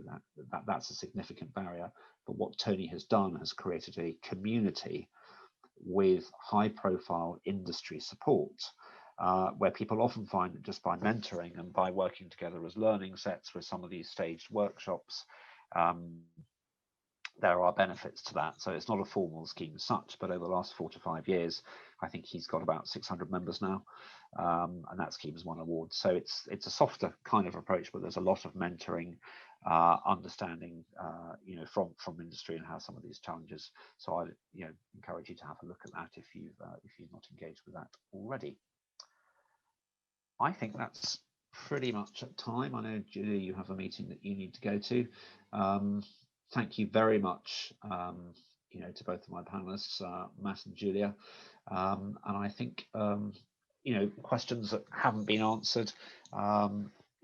that's a significant barrier. But what Tony has done has created a community with high profile industry support, where people often find that just by mentoring and by working together as learning sets with some of these staged workshops, there are benefits to that. So it's not a formal scheme as such, but over the last 4 to 5 years, I think he's got about 600 members now, and that scheme has won awards. So it's a softer kind of approach, but there's a lot of mentoring, understanding, from industry and how some of these challenges. So I encourage you to have a look at that if you've not engaged with that already. I think that's pretty much at time. I know, Julia, you have a meeting that you need to go to. Thank you very much, to both of my panelists, Matt and Julia. And I think, questions that haven't been answered,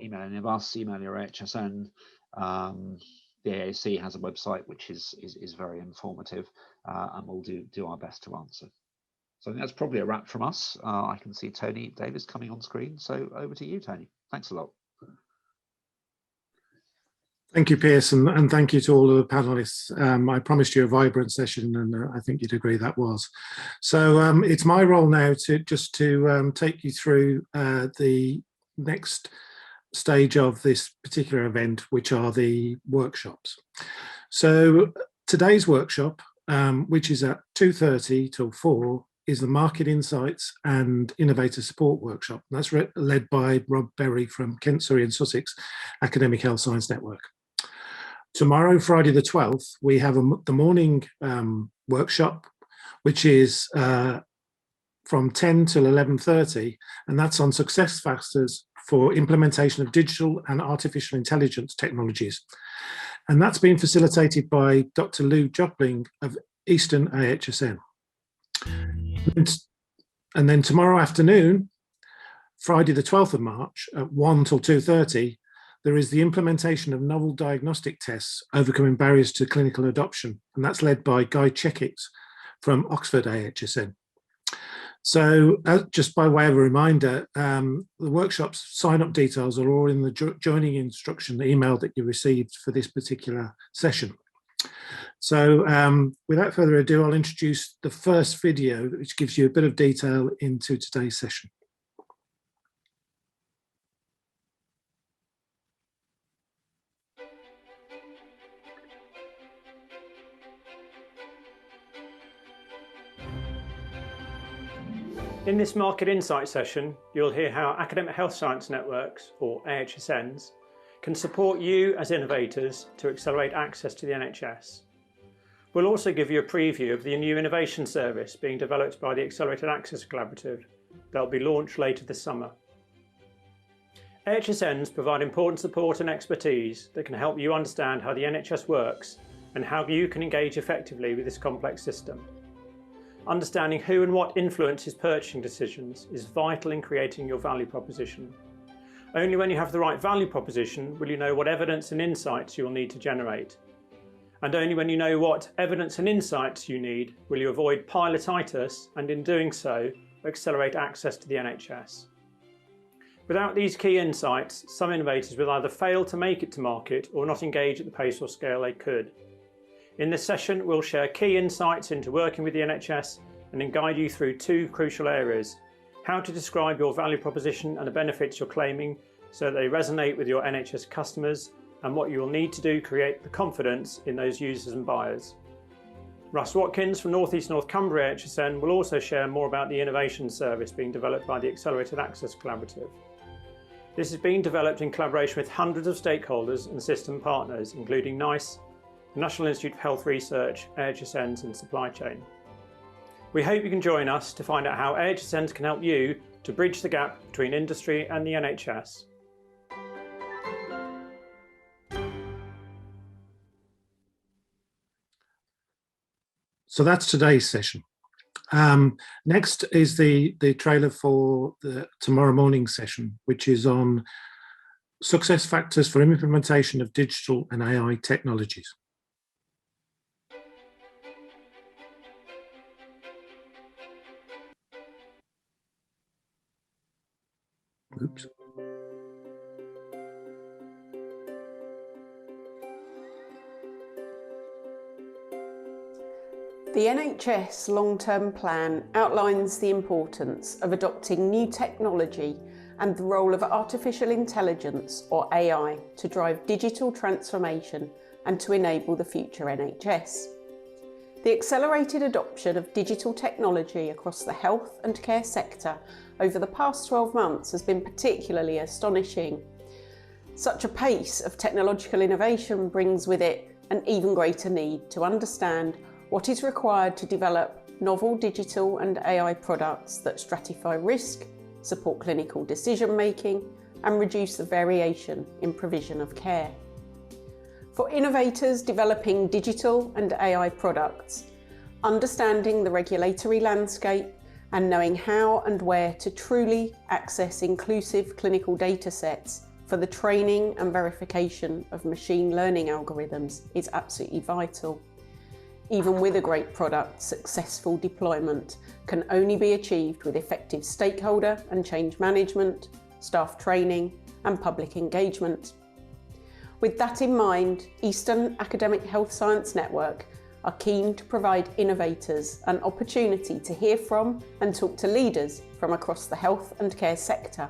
email us, email your AHSN. The AAC has a website which is very informative, and we'll do our best to answer. So I think that's probably a wrap from us. I can see Tony Davis coming on screen. So over to you, Tony. Thanks a lot. Thank you, Piers, and thank you to all of the panelists. I promised you a vibrant session, and I think you'd agree that was. So it's my role now to take you through the next stage of this particular event, which are the workshops. So today's workshop, which is at 2:30 till 4, is the Market Insights and Innovator Support Workshop. That's led by Rob Berry from Kent, Surrey and Sussex Academic Health Science Network. Tomorrow, Friday the 12th, we have the morning workshop, which is from 10 till 11:30, and that's on success factors for implementation of digital and artificial intelligence technologies. And that's been facilitated by Dr. Lou Jopling of Eastern AHSN. And then tomorrow afternoon, Friday the 12th of March at 1 till 2:30, there is the implementation of novel diagnostic tests overcoming barriers to clinical adoption, and that's led by Guy Checkett from Oxford AHSN. So just by way of a reminder, the workshop's sign-up details are all in the joining instruction email that you received for this particular session. So without further ado, I'll introduce the first video, which gives you a bit of detail into today's session. In this Market Insight session, you'll hear how academic health science networks, or AHSNs, can support you as innovators to accelerate access to the NHS. We'll also give you a preview of the new innovation service being developed by the Accelerated Access Collaborative that will be launched later this summer. AHSNs provide important support and expertise that can help you understand how the NHS works and how you can engage effectively with this complex system. Understanding who and what influences purchasing decisions is vital in creating your value proposition. Only when you have the right value proposition will you know what evidence and insights you will need to generate. And only when you know what evidence and insights you need will you avoid pilotitis and, in doing so, accelerate access to the NHS. Without these key insights, some innovators will either fail to make it to market or not engage at the pace or scale they could. In this session, we'll share key insights into working with the NHS and then guide you through 2 crucial areas: how to describe your value proposition and the benefits you're claiming so that they resonate with your NHS customers, and what you will need to do to create the confidence in those users and buyers. Russ Watkins from North East North Cumbria AHSN will also share more about the innovation service being developed by the Accelerated Access Collaborative. This is being developed in collaboration with hundreds of stakeholders and system partners, including NICE, the National Institute of Health Research, AHSNs and supply chain. We hope you can join us to find out how AHSNs can help you to bridge the gap between industry and the NHS. So that's today's session. Next is the trailer for the tomorrow morning session, which is on success factors for implementation of digital and AI technologies. Oops. The NHS long-term plan outlines the importance of adopting new technology and the role of artificial intelligence, or AI, to drive digital transformation and to enable the future NHS. The accelerated adoption of digital technology across the health and care sector over the past 12 months has been particularly astonishing. Such a pace of technological innovation brings with it an even greater need to understand what is required to develop novel digital and AI products that stratify risk, support clinical decision making, and reduce the variation in provision of care. For innovators developing digital and AI products, understanding the regulatory landscape and knowing how and where to truly access inclusive clinical data sets for the training and verification of machine learning algorithms is absolutely vital. Even with a great product, successful deployment can only be achieved with effective stakeholder and change management, staff training, and public engagement. With that in mind, Eastern Academic Health Science Network are keen to provide innovators an opportunity to hear from and talk to leaders from across the health and care sector,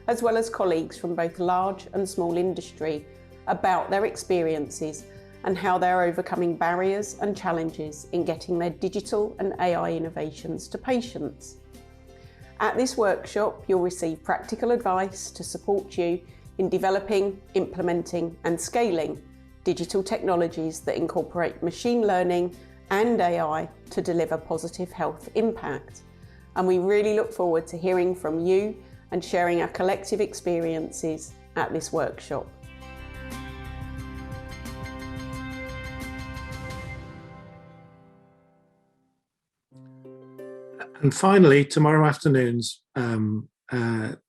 as well as colleagues from both large and small industry about their experiences and how they're overcoming barriers and challenges in getting their digital and AI innovations to patients. At this workshop, you'll receive practical advice to support you in developing, implementing and scaling digital technologies that incorporate machine learning and AI to deliver positive health impact. And we really look forward to hearing from you and sharing our collective experiences at this workshop. And finally, tomorrow afternoon's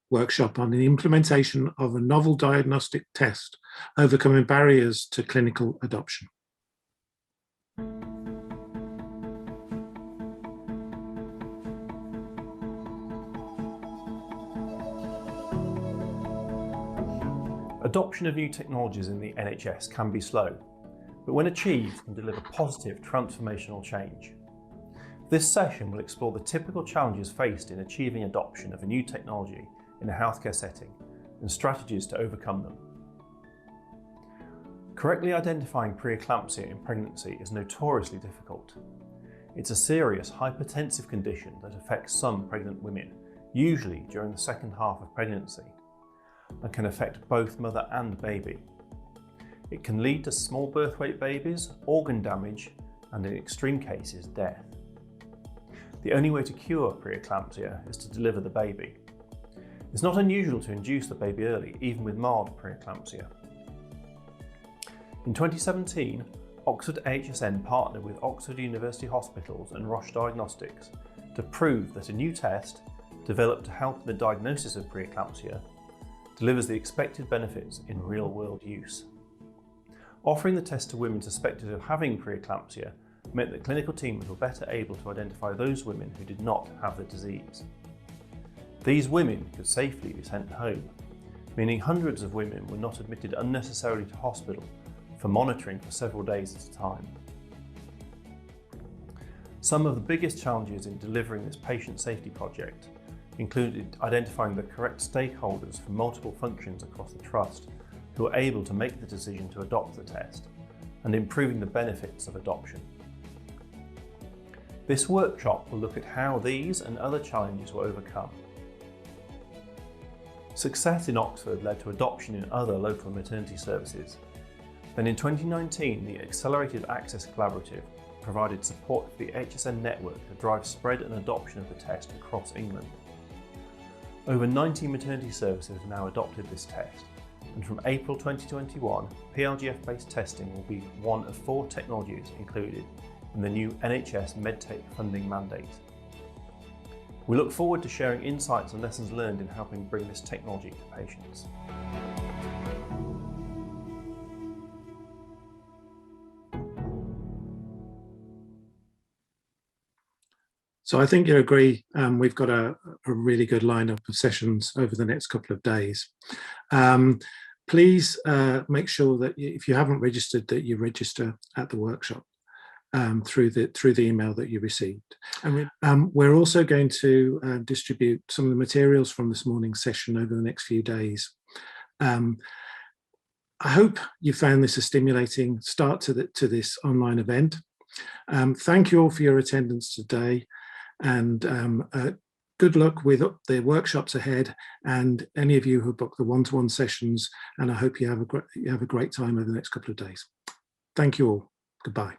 workshop on the implementation of a novel diagnostic test, overcoming barriers to clinical adoption. Adoption of new technologies in the NHS can be slow, but when achieved can deliver positive transformational change. This session will explore the typical challenges faced in achieving adoption of a new technology in a healthcare setting and strategies to overcome them. Correctly identifying preeclampsia in pregnancy is notoriously difficult. It's a serious hypertensive condition that affects some pregnant women, usually during the second half of pregnancy, and can affect both mother and baby. It can lead to small birth weight babies, organ damage, and in extreme cases, death. The only way to cure preeclampsia is to deliver the baby. It's not unusual to induce the baby early, even with mild preeclampsia. In 2017, Oxford AHSN partnered with Oxford University Hospitals and Roche Diagnostics to prove that a new test, developed to help in the diagnosis of preeclampsia, delivers the expected benefits in real-world use. Offering the test to women suspected of having preeclampsia meant that clinical teams were better able to identify those women who did not have the disease. These women could safely be sent home, meaning hundreds of women were not admitted unnecessarily to hospital for monitoring for several days at a time. Some of the biggest challenges in delivering this patient safety project included identifying the correct stakeholders for multiple functions across the trust who were able to make the decision to adopt the test and improving the benefits of adoption. This workshop will look at how these and other challenges were overcome. Success in Oxford led to adoption in other local maternity services. Then in 2019, the Accelerated Access Collaborative provided support for the AHSN network to drive spread and adoption of the test across England. Over 90 maternity services have now adopted this test, and from April 2021, PLGF-based testing will be one of 4 technologies included in the new NHS MedTech funding mandate. We look forward to sharing insights and lessons learned in helping bring this technology to patients. So I think you agree, we've got a really good lineup of sessions over the next couple of days. Please make sure that if you haven't registered, that you register at the workshop through the email that you received. And we're also going to distribute some of the materials from this morning's session over the next few days. I hope you found this a stimulating start to this online event. Thank you all for your attendance today, and good luck with the workshops ahead and any of you who booked the one-to-one sessions, and I hope you have a great time over the next couple of days. Thank you all. Goodbye.